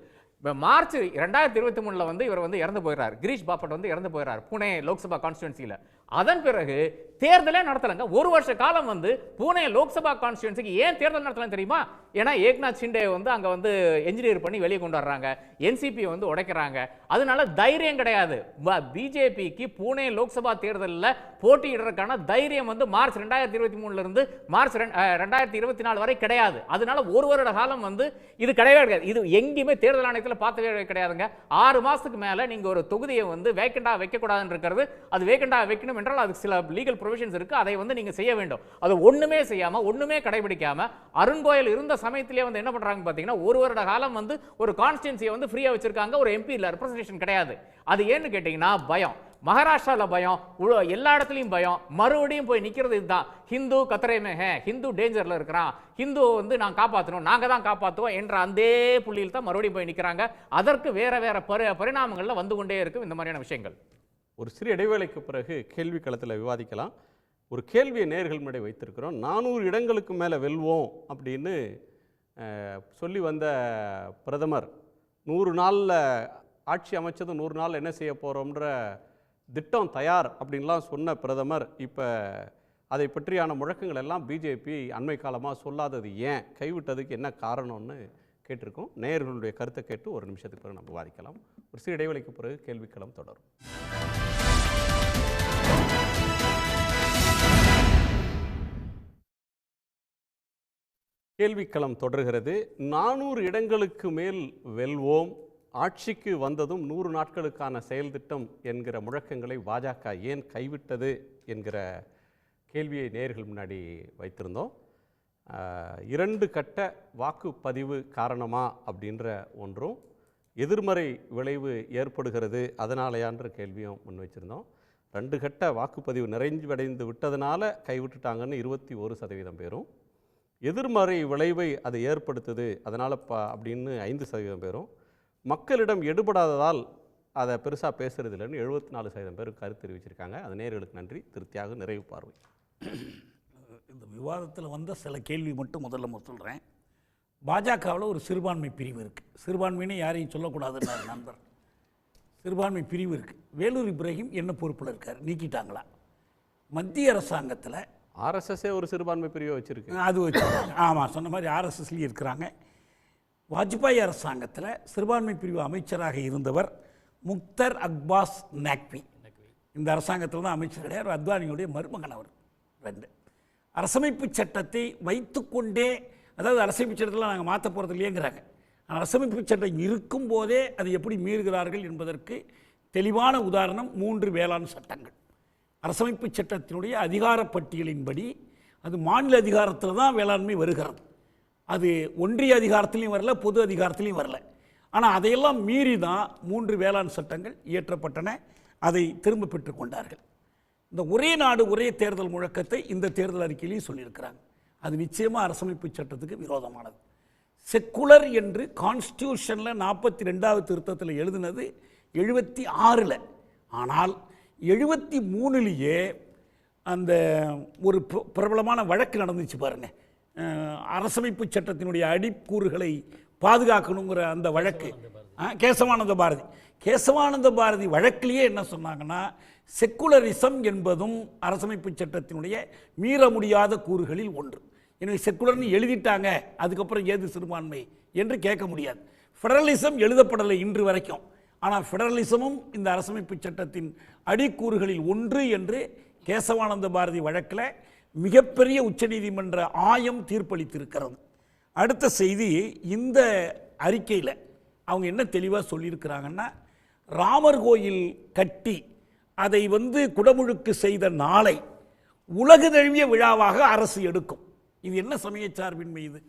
மார்ச் 2023 வந்து இவர் வந்து இறந்து போயிறார். கிரீஷ் பாபட் வந்து இறந்து போயிறார் புனே லோக்சபா கான்ஸ்டிடுவன்சியில். அதன் பிறகு தேர்தலே நடத்தலைங்க. ஒரு வருஷ காலம் வந்து புனே லோக்சபா கான்ஸ்டிடுவன்சிக்கு ஏன் தேர்தல் நடத்தலாம் தெரியுமா? ஏன்னா ஏக்நாத் ஷிண்டே வந்து அங்கே வந்து என்ஜினியர் பண்ணி வெளியே கொண்டு வர்றாங்க, என்சிபி வந்து உடைக்கிறாங்க. அதனால தைரியம் கிடையாது. பிஜேபிக்கு புனே லோக்சபா தேர்தலில் போட்டியிடுறதுக்கான தைரியம் வந்து மார்ச் 2023 இருந்து மார்ச் 2024 வரை கிடையாது. அதனால ஒரு வருட காலம் வந்து இது கிடையவே கிடையாது. இது எங்கேயுமே தேர்தல் ஆணையத்தில் பார்த்தவே கிடையாதுங்க. 6 மாசத்துக்கு மேல நீங்க ஒரு தொகுதியை வந்து வேக்கண்டா வைக்க கூடாதுன்னு இருக்கிறது. அது வேக்கண்டா வைக்கணும் என்றால் அதுக்கு சில லீகல் ப்ரொவிஷன்ஸ் இருக்கு. அதை வந்து நீங்க செய்ய வேண்டும். அது ஒண்ணுமே செய்யாம, ஒண்ணுமே கடைபிடிக்காம அருண்கோயில் இருந்த சமயத்திலே வந்து என்ன பண்றாங்க பாத்தீங்கன்னா, ஒரு வருட காலம் வந்து ஒரு கான்ஸ்டிடன்சியை வந்து ஃப்ரீயா வச்சிருக்காங்க. ஒரு எம்பி இல்ல, ரெப்ரசன்டேஷன் கிடையாது. அது ஏன்னு கேட்டீங்கன்னா பயம். மகாராஷ்டிராவில் பயம், எல்லா இடத்துலையும் பயம். மறுபடியும் போய் நிற்கிறது இதுதான், ஹிந்து கத்தரேமே ஹிந்து டேஞ்சரில் இருக்கிறான், ஹிந்து வந்து நான் காப்பாற்றணும், நாங்கள் தான் காப்பாற்றுவோம் என்ற அந்த புள்ளியில் தான் மறுபடியும் போய் நிற்கிறாங்க. அதற்கு வேற வேற பரிணாமங்களில் வந்து கொண்டே இருக்கும் இந்த மாதிரியான விஷயங்கள். ஒரு சிறு இடைவேளைக்கு பிறகு கேள்வி களத்தில் விவாதிக்கலாம். ஒரு கேள்வியை நேயர்கள் முன்னாடி வைத்திருக்கிறோம். 400 இடங்களுக்கு மேலே வெல்வோம் அப்படின்னு சொல்லி வந்த பிரதமர் 100 நாளில் ஆட்சி அமைச்சது 100 நாள் என்ன செய்ய போகிறோம்ன்ற திட்டம் தயார் அப்படின்லாம் சொன்ன பிரதமர் இப்போ அதை பற்றியான முழக்கங்கள் எல்லாம் பிஜேபி அண்மை காலமாக சொல்லாதது ஏன், கைவிட்டதுக்கு என்ன காரணம்னு கேட்டிருக்கோம். நேயர்களுடைய கருத்தை கேட்டு ஒரு நிமிஷத்துக்கு பிறகு நம்ம விவாதிக்கலாம். ஒரு சிறு இடைவெளிக்கு பிறகு கேள்விக்களம் தொடரும். கேள்விக்களம் தொடர்கிறது. 400 இடங்களுக்கு மேல் வெல்வோம், ஆட்சிக்கு வந்ததும் 100 நாட்களுக்கான செயல் திட்டம் என்கிற முழக்கங்களை பாஜக ஏன் கைவிட்டது என்கிற கேள்வியை நேயர்கள் முன்னாடி வைத்திருந்தோம். 2 கட்ட வாக்குப்பதிவு காரணமா அப்படின்ற ஒன்றும், எதிர்மறை விளைவு ஏற்படுகிறது அதனாலயான்ற கேள்வியும் முன் வச்சுருந்தோம். 2 கட்ட வாக்குப்பதிவு நிறைவடைந்து விட்டதுனால கைவிட்டுட்டாங்கன்னு 21% பேரும், எதிர்மறை விளைவை அது ஏற்படுத்துது அதனால் அப்படின்னு 5% பேரும், மக்களிடம் எடுபடாததால் அதை பெருசாக பேசுறது இல்லைன்னு 74% பேர் கருத்து தெரிவிச்சிருக்காங்க. அது நேயர்களுக்கு நன்றி. திருப்தியாக நிறைவு பார்வை. இந்த விவாதத்தில் வந்த சில கேள்வி மட்டும் முதல்ல சொல்கிறேன். பாஜகவில் ஒரு சிறுபான்மை பிரிவு இருக்குது. சிறுபான்மைன்னு யாரையும் சொல்லக்கூடாதுன்னு நண்பர். சிறுபான்மை பிரிவு இருக்குது. வேலூர் இப்ராஹிம் என்ன பொறுப்பில் இருக்கார், நீக்கிட்டாங்களா? மத்திய அரசாங்கத்தில் ஆர்எஸ்எஸ்ஸே ஒரு சிறுபான்மை பிரிவை வச்சுருக்கு. அது வச்சுருக்காங்க. ஆமாம், சொன்ன மாதிரி ஆர்எஸ்எஸ்லேயும் இருக்கிறாங்க. வாஜ்பாய் அரசாங்கத்தில் சிறுபான்மை பிரிவு அமைச்சராக இருந்தவர் முக்தர் அப்பாஸ் நக்வி. இந்த அரசாங்கத்தில் தான் அமைச்சர் கிடையாது, அத்வானியுடைய மருமகன் அவர். 2 அரசமைப்பு சட்டத்தை வைத்துக்கொண்டே, அதாவது அரசமைப்பு சட்டத்தில் நாங்கள் மாற்ற போகிறது இல்லையேங்கிறாங்க. அரசமைப்பு சட்டம் இருக்கும்போதே அதை எப்படி மீறுகிறார்கள் என்பதற்கு தெளிவான உதாரணம் 3 வேளாண் சட்டங்கள். அரசமைப்பு சட்டத்தினுடைய அதிகார பட்டியலின்படி அது மாநில அதிகாரத்தில் தான் வேளாண்மை வருகிறது. அது ஒன்றிய அதிகாரத்திலையும் வரல, பொது அதிகாரத்திலையும் வரல. ஆனால் அதையெல்லாம் மீறி தான் 3 வேளாண் சட்டங்கள் இயற்றப்பட்டன. அதை திரும்ப பெற்றுக் கொண்டார்கள். இந்த ஒரே நாடு ஒரே தேர்தல் முழக்கத்தை இந்த தேர்தல் அறிக்கையிலையும் சொல்லியிருக்கிறாங்க. அது நிச்சயமாக அரசமைப்பு சட்டத்துக்கு விரோதமானது. செக்குலர் என்று கான்ஸ்டியூஷனில் 42வது திருத்தத்தில் எழுதினது 76. ஆனால் 73லேயே அந்த ஒரு பிரபலமான வழக்கு நடந்துச்சு பாருங்க, அரசமைப்பு சட்டத்தினுடைய அடிக்கூறுகளை பாதுகாக்கணுங்கிற அந்த வழக்கு, கேசவானந்த பாரதி வழக்கிலேயே என்ன சொன்னாங்கன்னா, செக்குலரிசம் என்பதும் அரசமைப்பு சட்டத்தினுடைய மீற முடியாத கூறுகளில் ஒன்று. எனவே செக்குலர்னு எழுதிட்டாங்க, அதுக்கப்புறம் ஏது சிறுபான்மை என்று கேட்க முடியாது. ஃபெடரலிசம் எழுதப்படலை இன்று வரைக்கும். ஆனால் ஃபெடரலிசமும் இந்த அரசமைப்பு சட்டத்தின் அடிக்கூறுகளில் ஒன்று என்று கேசவானந்த பாரதி வழக்கில் மிகப்பெரிய உச்சநீதிமன்ற ஆயம் தீர்ப்பளித்திருக்கிறது. அடுத்த செய்தி, இந்த அறிக்கையில் அவங்க என்ன தெளிவாக சொல்லியிருக்கிறாங்கன்னா, ராமர் கோயில் கட்டி அதை குடமுழுக்கு செய்த நாளை உலக தழுவிய விழாவாக அரசு எடுக்கும். இது என்ன சமயச்சார்பின்மை? இது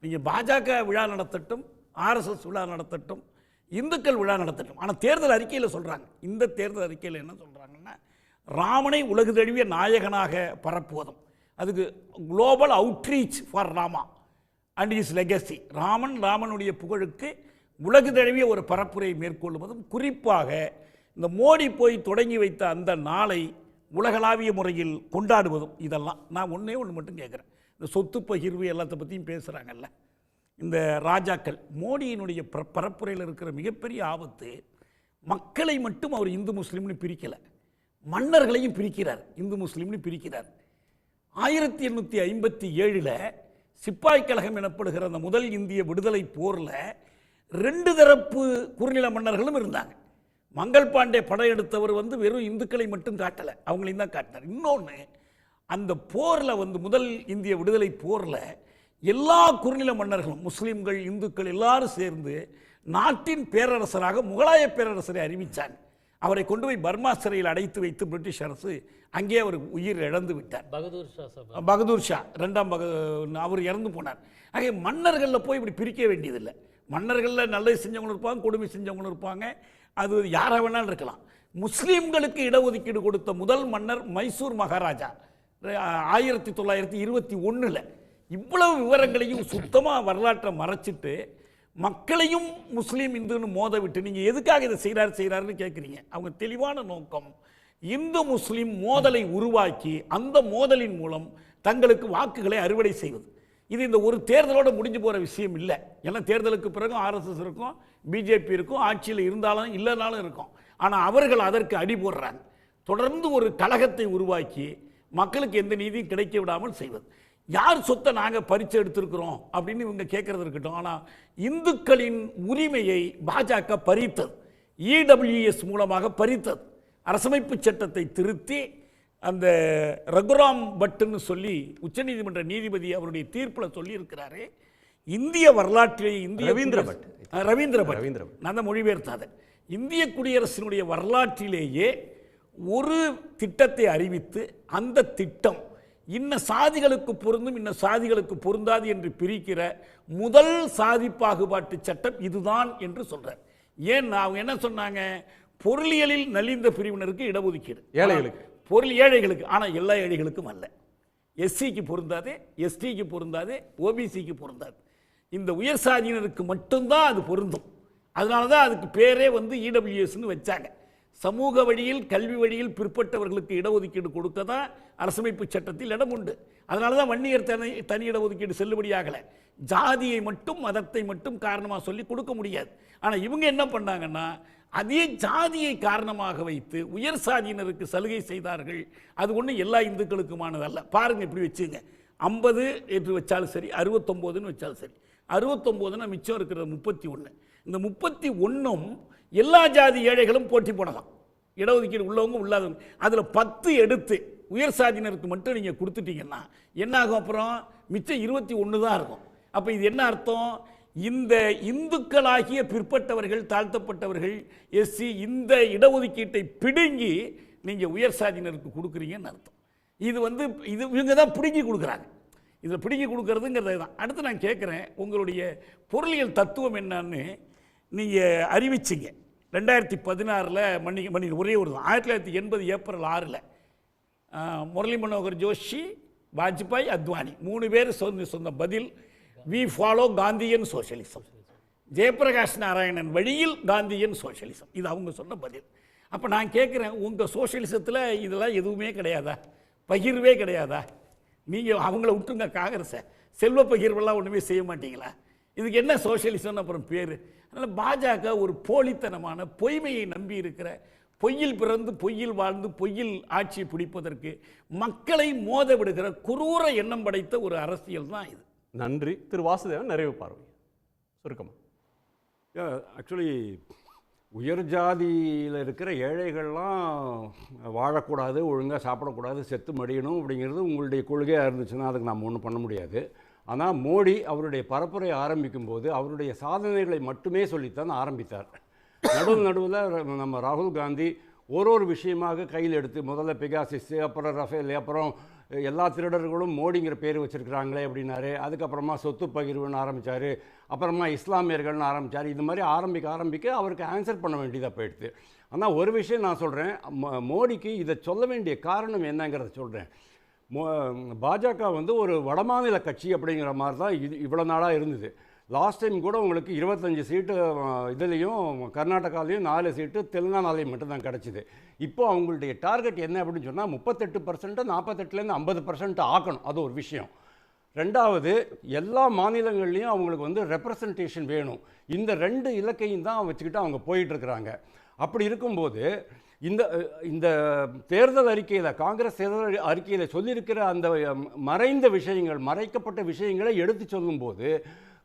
நீங்கள் பாஜக விழா நடத்தட்டும், ஆர்எஸ்எஸ் விழா நடத்தட்டும், இந்துக்கள் விழா நடத்தட்டும். ஆனால் தேர்தல் அறிக்கையில் சொல்கிறாங்க, இந்த தேர்தல் அறிக்கையில் என்ன சொல்கிறாங்கன்னா, ராமனை உலகு தழுவிய நாயகனாக பரப்புவதும், அதுக்கு global outreach for Rama and is legacy, ராமனுடைய புகழுக்கு உலகு தழுவிய ஒரு பரப்புரை மேற்கொள்வதும், குறிப்பாக இந்த மோடி போய் தொடங்கி வைத்த அந்த நாளை உலகளாவிய முறையில் கொண்டாடுவதும், இதெல்லாம் நான் ஒன்றே ஒன்று மட்டும் கேட்குறேன். இந்த சொத்து பகிர்வு எல்லாத்தை பற்றியும் பேசுகிறாங்கல்ல இந்த ராஜாக்கள், மோடியினுடைய பரப்புரையில் இருக்கிற மிகப்பெரிய ஆபத்து, மக்களை மட்டும் அவர் இந்து முஸ்லீம்னு பிரிக்கலை, மன்னர்களையும் பிரிக்கிறார், இந்து முஸ்லீம்னு பிரிக்கிறார். 1857 சிப்பாய் கழகம் எனப்படுகிற அந்த முதல் இந்திய விடுதலை போரில் 2 தரப்பு குறுநில மன்னர்களும் இருந்தாங்க. மங்கள் பாண்டே படையெடுத்தவர் வெறும் இந்துக்களை மட்டும் காட்டலை, அவங்களையும் தான் காட்டினார். இன்னொன்று, அந்த போரில் முதல் இந்திய விடுதலை போரில் எல்லா குறுநில மன்னர்களும், முஸ்லீம்கள், இந்துக்கள் எல்லாரும் சேர்ந்து நாட்டின் பேரரசராக முகலாய பேரரசரை அறிவித்தாங்க. அவரை கொண்டு போய் பர்மா சிறையில் அடைத்து வைத்து பிரிட்டிஷ் அரசு அங்கே அவர் உயிர் இழந்து விட்டார். பகதூர் ஷா 2ஆம் அவர் இறந்து போனார். ஆக மன்னர்களில் போய் இப்படி பிரிக்க வேண்டியதில்லை. மன்னர்களில் நல்லது செஞ்சவங்களும் இருப்பாங்க, கொடுமை செஞ்சவங்களும் இருப்பாங்க, அது யாராக வேணாலும் இருக்கலாம். முஸ்லீம்களுக்கு இடஒதுக்கீடு கொடுத்த முதல் மன்னர் மைசூர் மகாராஜா 1921. இவ்வளவு விவரங்களையும் சுத்தமாக வரலாற்றை மறைச்சிட்டு மக்களையும் முஸ்லீம் இந்துன்னு மோத விட்டு நீங்கள் எதுக்காக இதை செய்கிறாருன்னு கேட்குறீங்க. அவங்க தெளிவான நோக்கம், இந்து முஸ்லீம் மோதலை உருவாக்கி அந்த மோதலின் மூலம் தங்களுக்கு வாக்குகளை அறுவடை செய்வது. இது இந்த ஒரு தேர்தலோடு முடிஞ்சு போகிற விஷயம் இல்லை. ஏன்னா தேர்தலுக்கு பிறகு ஆர்எஸ்எஸ் இருக்கும், பிஜேபி இருக்கும், ஆட்சியில் இருந்தாலும் இல்லைனாலும் இருக்கும். ஆனால் அவர்கள் அதற்கு அடி போடுறாங்க. தொடர்ந்து ஒரு கழகத்தை உருவாக்கி மக்களுக்கு எந்த நீதியும் கிடைக்க விடாமல் செய்வது. யார் சொத்தை நாங்கள் பறித்து எடுத்திருக்கிறோம் அப்படின்னு இவங்க கேட்கறது இருக்கட்டும். ஆனால் இந்துக்களின் உரிமையை பாஜக பறித்தது, இடபிள்யூஎஸ் மூலமாக பறித்தது. அரசமைப்பு சட்டத்தை திருத்தி அந்த ரகுராம் பட்டுன்னு சொல்லி உச்சநீதிமன்ற நீதிபதி அவருடைய தீர்ப்பில் சொல்லியிருக்கிறாரு, இந்திய வரலாற்றிலே ரவீந்திர பட் நான் தான் மொழிபெயர்த்தாத, இந்திய குடியரசினுடைய வரலாற்றிலேயே ஒரு திட்டத்தை அறிவித்து அந்த திட்டம் இன்ன சாதிகளுக்கு பொருந்தும் இன்ன சாதிகளுக்கு பொருந்தாது என்று பிரிக்கிற முதல் சாதி பாகுபாட்டு சட்டம் இதுதான் என்று சொல்றார். ஏன்னா அவங்க என்ன சொன்னாங்க, பொருளியலில் நலிந்த பிரிவினருக்கு இடஒதுக்கீடு, ஏழைகளுக்கு, ஆனால் எல்லா ஏழைகளுக்கும் அல்ல. எஸ்சிக்கு பொருந்தாது, எஸ்டிக்கு பொருந்தாது, ஓபிசிக்கு பொருந்தாது. இந்த உயர் சாதியினருக்கு மட்டும்தான் அது பொருந்தும். அதனால தான் அதுக்கு பேரே இடபிள்யூஎஸ்ன்னு வச்சாங்க. சமூக வழியில் கல்வி வழியில் பிற்பட்டவர்களுக்கு இடஒதுக்கீடு கொடுக்க தான் அரசமைப்பு சட்டத்தில் இடம் உண்டு. அதனால தான் வன்னியர் தனி இடஒதுக்கீடு செல்லுபடியாகலை. ஜாதியை மட்டும் மதத்தை மட்டும் காரணமாக சொல்லி கொடுக்க முடியாது. ஆனால் இவங்க என்ன பண்ணாங்கன்னா, அதே ஜாதியை காரணமாக வைத்து உயர் சாதியினருக்கு சலுகை செய்தார்கள். அது ஒன்றும் எல்லா இந்துக்களுக்குமானதல்ல. பாருங்கள், இப்படி வச்சுங்க, 50 என்று வச்சாலும் சரி, 69ன்னு வச்சாலும் சரி. 69னா மிச்சம் இருக்கிறது 31. இந்த 31ம் எல்லா ஜாதி ஏழைகளும் போட்டி போடலாம், இடஒதுக்கீடு உள்ளவங்க உள்ளாதவங்க. அதில் 10 எடுத்து உயர் சாதியினருக்கு மட்டும் நீங்கள் கொடுத்துட்டீங்கன்னா என்ன ஆகும்? அப்புறம் மிச்சம் 21 தான் இருக்கும். அப்போ இது என்ன அர்த்தம்? இந்த இந்துக்களாகிய பிற்பட்டவர்கள், தாழ்த்தப்பட்டவர்கள், எஸ்சி, இந்த இடஒதுக்கீட்டை பிடுங்கி நீங்கள் உயர் சாதியினருக்கு கொடுக்குறீங்கன்னு அர்த்தம். இது இவங்க தான் பிடுங்கி கொடுக்குறாங்க. இதில் பிடுங்கி கொடுக்கறதுங்கிறது தான். அடுத்து நான் கேட்குறேன், உங்களுடைய பொருளியல் தத்துவம் என்னன்னு நீங்கள் அறிவிச்சிங்க 2016 மன்னிக்க ஒரே ஒரு தான் 1980 ஏப்ரல் 6 முரளி மனோகர் ஜோஷி, வாஜ்பாய், அத்வானி 3 பேர் சொன்ன பதில் we follow Gandhian socialism, Jayaprakash Narayanan வழியில் காந்தியன் சோஷியலிசம். இது அவங்க சொன்ன பதில். அப்போ நான் கேட்குறேன், உங்கள் சோஷியலிசத்தில் இதெல்லாம் எதுவுமே கிடையாதா? பகிர்வே கிடையாதா? நீங்கள் அவங்கள விட்டுருங்க, காங்கிரஸை செல்வ பகிர்வெல்லாம் ஒன்றுமே செய்ய மாட்டீங்களா? இதுக்கு என்ன சோஷியலிசம்னு அப்புறம் பேர்? அதனால் பாஜக ஒரு போலித்தனமான பொய்மையை நம்பி இருக்கிற, பொய்யில் பிறந்து பொய்யில் வாழ்ந்து பொய்யில் ஆட்சியை பிடிப்பதற்கு மக்களை மோத விடுகிற குரூர எண்ணம் படைத்த ஒரு அரசியல் தான் இது. நன்றி. திரு வாசுதேவன், நிறைவு பார்வை சுருக்கமாக. ஆக்சுவலி உயர் ஜாதியில் இருக்கிற ஏழைகள்லாம் வாழக்கூடாது, ஒழுங்காக சாப்பிடக்கூடாது, செத்து மடியணும் அப்படிங்கிறது உங்களுடைய கொள்கையாக இருந்துச்சுன்னா அதுக்கு நாம் ஒன்றும் பண்ண முடியாது. ஆனால் மோடி அவருடைய பரப்புரை ஆரம்பிக்கும் போது அவருடைய சாதனைகளை மட்டுமே சொல்லித்தான் ஆரம்பித்தார். நடுவில் நம்ம ராகுல் காந்தி ஒரு விஷயமாக கையில் எடுத்து, முதல்ல பெகாசிஸ், அப்புறம் ரஃபேல், அப்புறம் எல்லா திருடர்களும் மோடிங்கிற பேர் வச்சுருக்கிறாங்களே அப்படின்னாரு. அதுக்கப்புறமா சொத்து பகிர்வுன்னு ஆரம்பித்தார், அப்புறமா இஸ்லாமியர்கள்னு ஆரம்பித்தார். இது மாதிரி ஆரம்பிக்க அவருக்கு ஆன்சர் பண்ண வேண்டியதாக போயிடுது. ஆனால் ஒரு விஷயம் நான் சொல்கிறேன், மோடிக்கு இதை சொல்ல வேண்டிய காரணம் என்னங்கிறத சொல்கிறேன். பாஜக ஒரு வடமாநில கட்சி அப்படிங்கிற மாதிரி தான் இவ்வளோ நாளாக இருந்தது. லாஸ்ட் டைம் கூட உங்களுக்கு 25 சீட்டு இதுலேயும் கர்நாடகாலையும் 4 சீட்டு தெலுங்கானாலையும் மட்டும்தான் கிடச்சிது. இப்போ அவங்களுடைய டார்கெட் என்ன அப்படின்னு சொன்னால் 38%, 48லேருந்து 50% ஆக்கணும். அது ஒரு விஷயம். ரெண்டாவது, எல்லா மாநிலங்கள்லேயும் அவங்களுக்கு ரெப்ரசன்டேஷன் வேணும். இந்த 2 இலக்கையும் தான் வச்சுக்கிட்டு அவங்க போயிட்டுருக்குறாங்க. அப்படி இருக்கும்போது இந்த தேர்தல் அறிக்கையில், காங்கிரஸ் தேர்தல் அறிக்கையில் சொல்லியிருக்கிற அந்த மறைக்கப்பட்ட விஷயங்களை எடுத்து சொல்லும்போது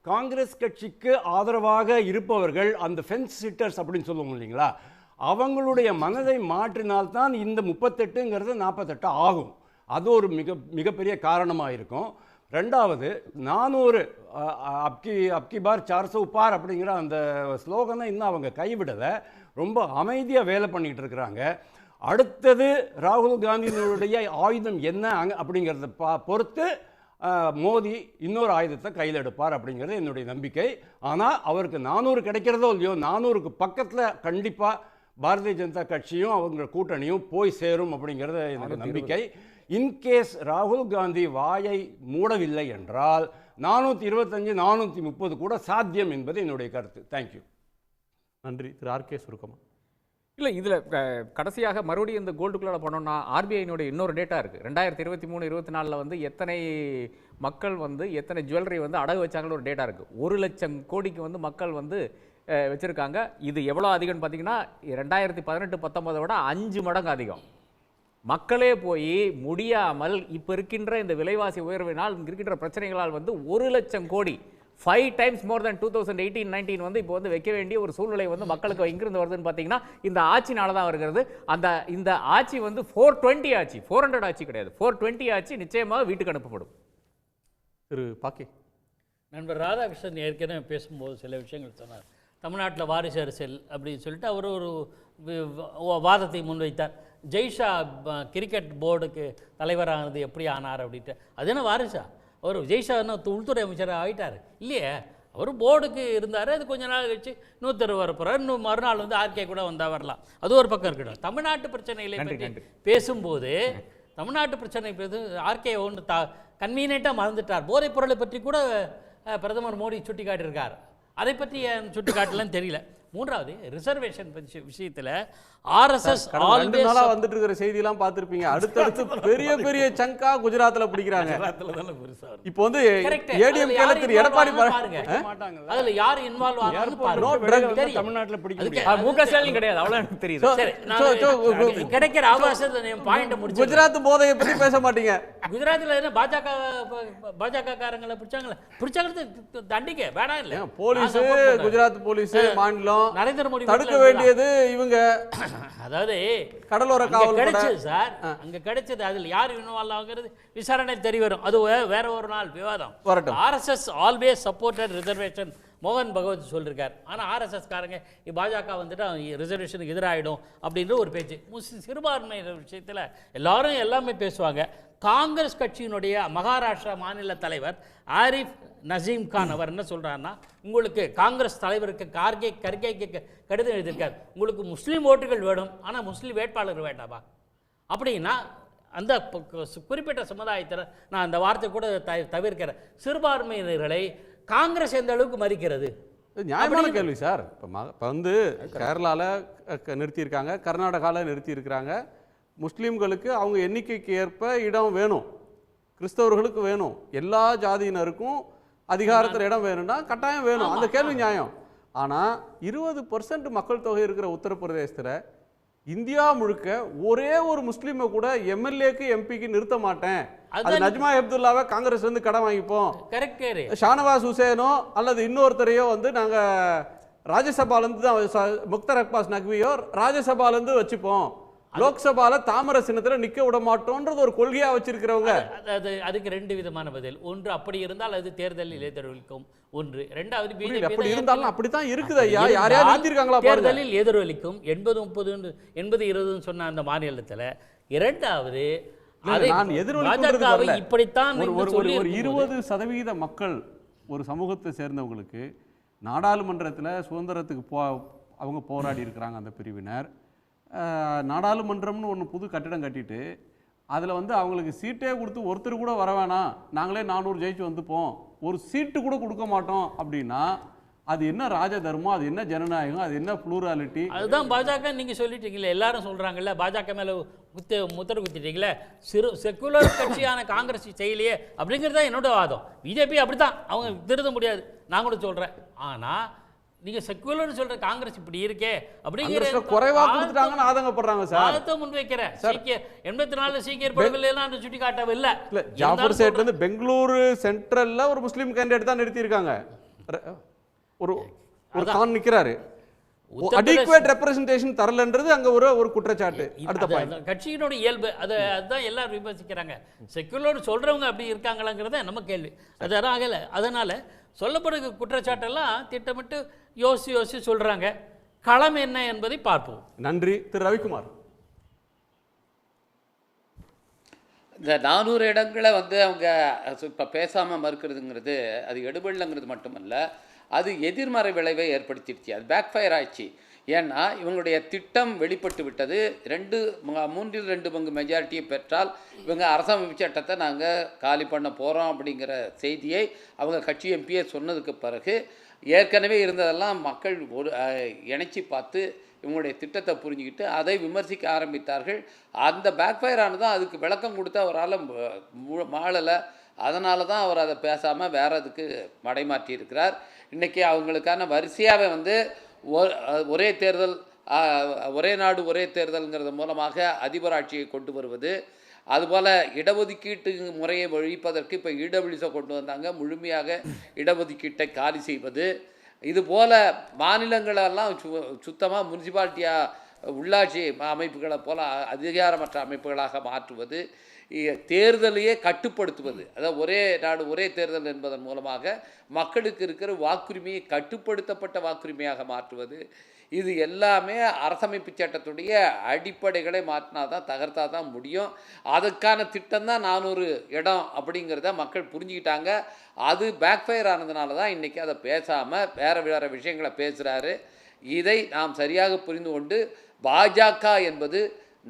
காங்கிரஸ் கட்சிக்கு ஆதரவாக இருப்பவர்கள், அந்த ஃபென்ஸ் சிட்டர்ஸ் அப்படின்னு சொல்லுவோம் இல்லைங்களா, அவங்களுடைய மனதை மாற்றினால்தான் இந்த 38ங்கிறது 48 ஆகும். அது ஒரு மிகப்பெரிய காரணமாக இருக்கும். ரெண்டாவது, 400 அப்கி பார் 400 பார் அப்படிங்கிற அந்த ஸ்லோகனை இன்னும் அவங்க கைவிடலை. ரொம்ப அமைதியாக வேலை பண்ணிகிட்டு இருக்கிறாங்க. அடுத்தது ராகுல் காந்தியினுடைய ஆயுதம் என்ன அப்படிங்கிறத பொறுத்து மோடி இன்னொரு ஆயுதத்தை கையில் எடுப்பார் அப்படிங்கிறது என்னுடைய நம்பிக்கை. ஆனால் அவருக்கு 400 கிடைக்கிறதோ இல்லையோ, 400க்கு பக்கத்தில் கண்டிப்பாக பாரதிய ஜனதா கட்சியும் அவங்க கூட்டணியும் போய் சேரும் அப்படிங்கிறது எனக்கு நம்பிக்கை. இன்கேஸ் ராகுல் காந்தி வாயை மூடவில்லை என்றால் 425, 430 கூட சாத்தியம் என்பது என்னுடைய கருத்து. தேங்க்யூ. நன்றி. திரு ஆர்கே, சுருக்கமா. இல்லை, இதில் கடைசியாக மறுபடியும் இந்த கோல்டுக்குள்ளே போனோம்னா ஆர்பிஐனுடைய இன்னொரு டேட்டா இருக்குது. 2023-24 எத்தனை மக்கள் எத்தனை ஜுவல்லரி அடகு வச்சாங்கன்னு ஒரு டேட்டா இருக்குது. 1 லட்சம் கோடிக்கு மக்கள் வச்சுருக்காங்க. இது எவ்வளோ அதிகம்னு பார்த்தீங்கன்னா 2018-19 விட 5 மடங்கு அதிகம். மக்களே போய் முடியாமல் இப்போ இருக்கின்ற இந்த விலைவாசி உயர்வினால் இருக்கின்ற பிரச்சனைகளால் 1 லட்சம் கோடி 5 times more than 2018-19 இப்போ வைக்க வேண்டிய ஒரு சூழ்நிலை மக்களுக்கு எங்கிருந்து வருதுன்னு பார்த்தீங்கன்னா இந்த ஆட்சினால தான் வருகிறது. இந்த ஆட்சி 420 ஆட்சி, 400 ஆட்சி கிடையாது, 420 ஆட்சி நிச்சயமாக வீட்டுக்கு அனுப்பப்படும். திரு பாக்கே. நண்பர் ராதாகிருஷ்ணன் ஏற்கனவே பேசும்போது சில விஷயங்கள் சொன்னார். தமிழ்நாட்டில் வாரிசு அரசியல் அப்படின்னு சொல்லிட்டு அவர் ஒரு வாதத்தை முன்வைத்தார். ஜெய்ஷா கிரிக்கெட் போர்டுக்கு தலைவரானது எப்படி ஆனார் அப்படின்ட்டு. அது என்ன வாரிசா? அவர் ஜெய்ஷா உள்துறை அமைச்சராக ஆகிட்டார் இல்லையே. அவர் போர்டுக்கு இருந்தார். அது கொஞ்ச நாள் கழிச்சு இன்னொருத்தர் வரப்போகிறார். இன்னும் மறுநாள் ஆர்கே கூட வந்தால் வரலாம். அது ஒரு பக்கம் இருக்கட்டும். தமிழ்நாட்டு பிரச்சனைகளை பற்றி பேசும்போது தமிழ்நாட்டு பிரச்சனை ஆர்கே கன்வீனியண்ட்டாக மறந்துட்டார். போதைப் பொருளை பற்றி கூட பிரதமர் மோடி சுட்டி காட்டியிருக்கார். அதை பற்றி சுட்டி காட்டலன்னு தெரியல. மூன்றாவது, ரிசர்வேஷன் விஷயத்தில் ஆர்எஸ்எஸ் வந்துட்டு இருக்கிற செய்தியெல்லாம் பார்த்துருப்பீங்க. அடுத்தடுத்து பெரிய பெரிய சங்கா குஜராத்தில் பிடிக்கிறாங்க. இப்போ ஏடிஎம்கேல திரு எடப்பாடி பாருங்க, அதுல யார் இன்வால்வ் ஆனாங்க தமிழ்நாட்டில் பிடிக்க முக ஸ்டாலின் கிடையாது, அவ்வளவு எனக்கு தெரியுது. கிடைக்கிற அவகாசத்தை பாயிண்ட் முடிச்சு குஜராத் போதையை பற்றி பேச மாட்டீங்க. குஜராத்தில் என்ன பாஜக காரங்களை பிடிச்சாங்க தண்டிக்க வேணாம் இல்லை. போலீஸ், குஜராத் போலீஸ், மாநிலம் நரேந்திர மோடி தடுக்க வேண்டியது இவங்க. அதாவது கடலோர காவல் கிடைச்சது சார், அங்க கிடைச்சது. அதுல யார் இன்வால்வ் ஆகுறது விசாரணை தெரிய வரும். அது வேற ஒரு நாள் விவாதம் வரட்டும். ஆர்எஸ்எஸ் ஆல்வேஸ் சப்போர்ட்டட் ரிசர்வேஷன் மோகன் பகவத் சொல்லியிருக்கார். ஆனால் ஆர்எஸ்எஸ்காரங்க பாஜக வந்துட்டு ரிசர்வேஷனுக்கு எதிராகிடும் அப்படின்ற ஒரு பேச்சு. முஸ்லிம் சிறுபான்மையினர் விஷயத்தில் எல்லாரும் எல்லாமே பேசுவாங்க. காங்கிரஸ் கட்சியினுடைய மகாராஷ்டிரா மாநில தலைவர் ஆரிஃப் நசீம் கான் அவர் என்ன சொல்கிறாருன்னா, உங்களுக்கு காங்கிரஸ் தலைவருக்கு கர்கேக்கு கடிதம் எழுதியிருக்கார், உங்களுக்கு முஸ்லீம் ஓட்டுகள் வேணும், ஆனால் முஸ்லீம் வேட்பாளர் வேண்டாமா அப்படின்னா அந்த குறிப்பிட்ட சமுதாயத்தில் நான் அந்த வார்த்தை கூட தவிர்க்கிறேன். சிறுபான்மையினர்களை காங்கிரஸ் எந்த அளவுக்கு மதிக்கிறது? நியாயமான கேள்வி சார். இப்போ வந்து கேரளாவில் நிறுத்தியிருக்காங்க, கர்நாடகாவில் நிறுத்தியிருக்கிறாங்க. முஸ்லீம்களுக்கு அவங்க எண்ணிக்கைக்கு ஏற்ப இடம் வேணும், கிறிஸ்தவர்களுக்கு வேணும், எல்லா ஜாதியினருக்கும் அதிகாரத்தில் இடம் வேணும்னா கட்டாயம் வேணும். அந்த கேள்வி நியாயம். ஆனால் 20% மக்கள் தொகை இருக்கிற உத்தரப்பிரதேசத்தில் இந்தியா முழுக்க ஒரே ஒரு முஸ்லீமை கூட எம்எல்ஏக்கு எம்பிக்கு நிறுத்த மாட்டேன், அது நஜ்மா ஹெப்துல்லாவை காங்கிரஸ் வந்து கடன் வாங்கிப்போம், ஷானவாஸ் ஹுசேனோ அல்லது இன்னொருத்தரையோ வந்து நாங்கள் ராஜ்யசபாலேருந்து தான் முக்தர் அப்பாஸ் நக்வியோ ராஜ்யசபாலேருந்து வச்சுப்போம், லோக்சபால தாமர சின்னத்தில் நிற்க விட மாட்டோன்றது ஒரு கொள்கையாக வச்சிருக்கிறவங்க. அதுக்கு ரெண்டு விதமான பதில். ஒன்று, அப்படி இருந்தால் அது தேர்தலில் எதிரொலிக்கும் ஒன்று. ரெண்டாவது, அப்படி இருந்தாலும் அப்படித்தான் இருக்குது ஐயா. யாரையா நிறுத்திருக்காங்களா? தேர்தலில் எதிரொலிக்கும் 80-30 சொன்ன அந்த மாநிலத்தில். இரண்டாவது, இப்படித்தான் ஒரு 20% மக்கள் ஒரு சமூகத்தை சேர்ந்தவங்களுக்கு நாடாளுமன்றத்தில் சுதந்திரத்துக்கு அவங்க போராடி இருக்கிறாங்க. அந்த பிரிவினர் நாடாளுமன்றம்னு ஒன்று புது கட்டிடம் கட்டிட்டு அதில் வந்து அவங்களுக்கு சீட்டே கொடுத்து ஒருத்தர் கூட வர வேணாம், நாங்களே 400 ஜெயிச்சு வந்துப்போம், ஒரு சீட்டு கூட கொடுக்க மாட்டோம் அப்படின்னா அது என்ன ராஜ தர்மம், அது என்ன ஜனநாயகம், அது என்ன ப்ளூராலிட்டி? அதுதான் பாஜக. நீங்கள் சொல்லிட்டீங்களே, எல்லாரும் சொல்கிறாங்கல்ல, பாஜக மேலே முத்திரை குத்திட்டீங்களே, செக்குலர் கட்சியான காங்கிரஸ் செய்யலையே அப்படிங்கிறது தான் என்னோட வாதம். பிஜேபி அப்படி தான், அவங்க திருத்த முடியாது, நான் கூட சொல்கிறேன். ஆனால் நீங்க செக்குலர்னு சொல்ற காங்கிரஸ் இப்படி இருக்கே அப்படிங்கிற குறைவா கொடுத்துட்டாங்கன்னு ஆதங்கப்படுறாங்க சார். வாதத்தை முன்வைக்கிறேன். சீக்கியர் 84 சீக்கியர் படுகொலை எல்லாம் சுட்டி காட்டவில்லை. ஜாஃபர் சேட் வந்து பெங்களூரு சென்ட்ரல்ல ஒரு முஸ்லீம் கேண்டிடேட் தான் நிறுத்தி இருக்காங்க. ஒரு கான் நிக்கிறாரு. அடிக்குவேட் ரெப்ரசன்டேஷன் தரலன்றது அங்க ஒரு குற்றச்சாட்டு. அடுத்த பாயிண்ட், கட்சியினோட இயல்பு அதுதான் எல்லாரும் விமர்சிக்கிறாங்க. செக்குலர் சொல்றவங்க அப்படி இருக்காங்களாங்கிறத நம்ம கேள்வி. அதனால சொல்லப்படுகிற குற்றச்சாட்டெல்லாம் திட்டமிட்டு யோசி சொல்றாங்க. களம் என்ன என்பதை பார்ப்போம். நன்றி திரு ரவிக்குமார். இந்த 400 இடங்களை வந்து அவங்க இப்போ பேசாமல் மறுக்கிறதுங்கிறது அது எடுபடலைங்கிறது மட்டுமல்ல, அது எதிர்மறை விளைவை ஏற்படுத்திடுச்சு. அது பேக் ஃபயர் ஆயிடுச்சு. ஏன்னா இவங்களுடைய திட்டம் வெளிப்பட்டு விட்டது. 3/2 மெஜாரிட்டியை பெற்றால் இவங்க அரசமைப்பு சட்டத்தை நாங்கள் காலி பண்ண போகிறோம் அப்படிங்கிற செய்தியை அவங்க கட்சி எம்பியை சொன்னதுக்கு பிறகு ஏற்கனவே இருந்ததெல்லாம் மக்கள் இணைச்சி பார்த்து இவங்களுடைய திட்டத்தை புரிஞ்சுக்கிட்டு அதை விமர்சிக்க ஆரம்பித்தார்கள். அந்த பேக்ஃபயர் ஆனதான் அதுக்கு விளக்கம் கொடுத்து அவரால் மாளலை. அதனால தான் அவர் அதை பேசாமல் வேறு அதுக்கு மடைமாற்றி இருக்கிறார். இன்றைக்கி அவங்களுக்கான வரிசையாகவே வந்து ஒரே தேர்தல், ஒரே நாடு ஒரே தேர்தல்ங்கிறது மூலமாக அதிபர் ஆட்சியை கொண்டு வருவது, அதுபோல் இடஒதுக்கீட்டு முறையை ஒழிப்பதற்கு இப்போ இடபிள்யூஸை கொண்டு வந்தாங்க, முழுமையாக இடஒதுக்கீட்டை காலி செய்வது, இதுபோல் மாநிலங்களெல்லாம் சுத்தமாக முனிசிபாலிட்டியாக உள்ளாட்சி அமைப்புகளை போல் அதிகாரமற்ற அமைப்புகளாக மாற்றுவது, தேர்தலையே கட்டுப்படுத்துவது, அதாவது ஒரே நாடு ஒரே தேர்தல் என்பதன் மூலமாக மக்களுக்கு இருக்கிற வாக்குரிமையை கட்டுப்படுத்தப்பட்ட வாக்குரிமையாக மாற்றுவது, இது எல்லாமே அரசமைப்பு சட்டத்துடைய அடிப்படைகளை மாற்றினா தான் தகர்த்தா தான் முடியும். அதுக்கான திட்டம் தான் 400 இடம் அப்படிங்கிறத மக்கள் புரிஞ்சுக்கிட்டாங்க. அது பேக்ஃபயர் ஆனதுனால தான் இன்றைக்கி அதை பேசாமல் வேறு விஷயங்களை பேசுகிறாரு. இதை நாம் சரியாக புரிந்து கொண்டு பாஜக என்பது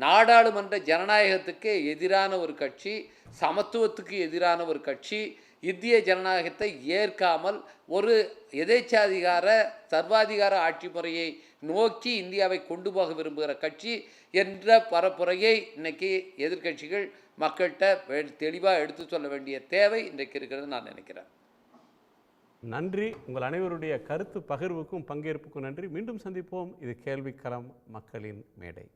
நாடாளுமன்ற ஜனநாயகத்துக்கு எதிரான ஒரு கட்சி, சமத்துவத்துக்கு எதிரான ஒரு கட்சி, இந்திய ஜனநாயகத்தை ஏற்காமல் ஒரு எதேச்சாதிகார சர்வாதிகார ஆட்சி முறையை நோக்கி இந்தியாவை கொண்டு போக விரும்புகிற கட்சி என்ற பரப்புரையை இன்றைக்கி எதிர்க்கட்சிகள் மக்கள்கிட்ட தெளிவாக எடுத்து சொல்ல வேண்டிய தேவை இன்றைக்கு இருக்கிறது நான் நினைக்கிறேன். நன்றி. உங்கள் அனைவருடைய கருத்து பகிர்வுக்கும் பங்கேற்புக்கும் நன்றி. மீண்டும் சந்திப்போம். இது கேள்விக்களம் மக்களின் மேடை.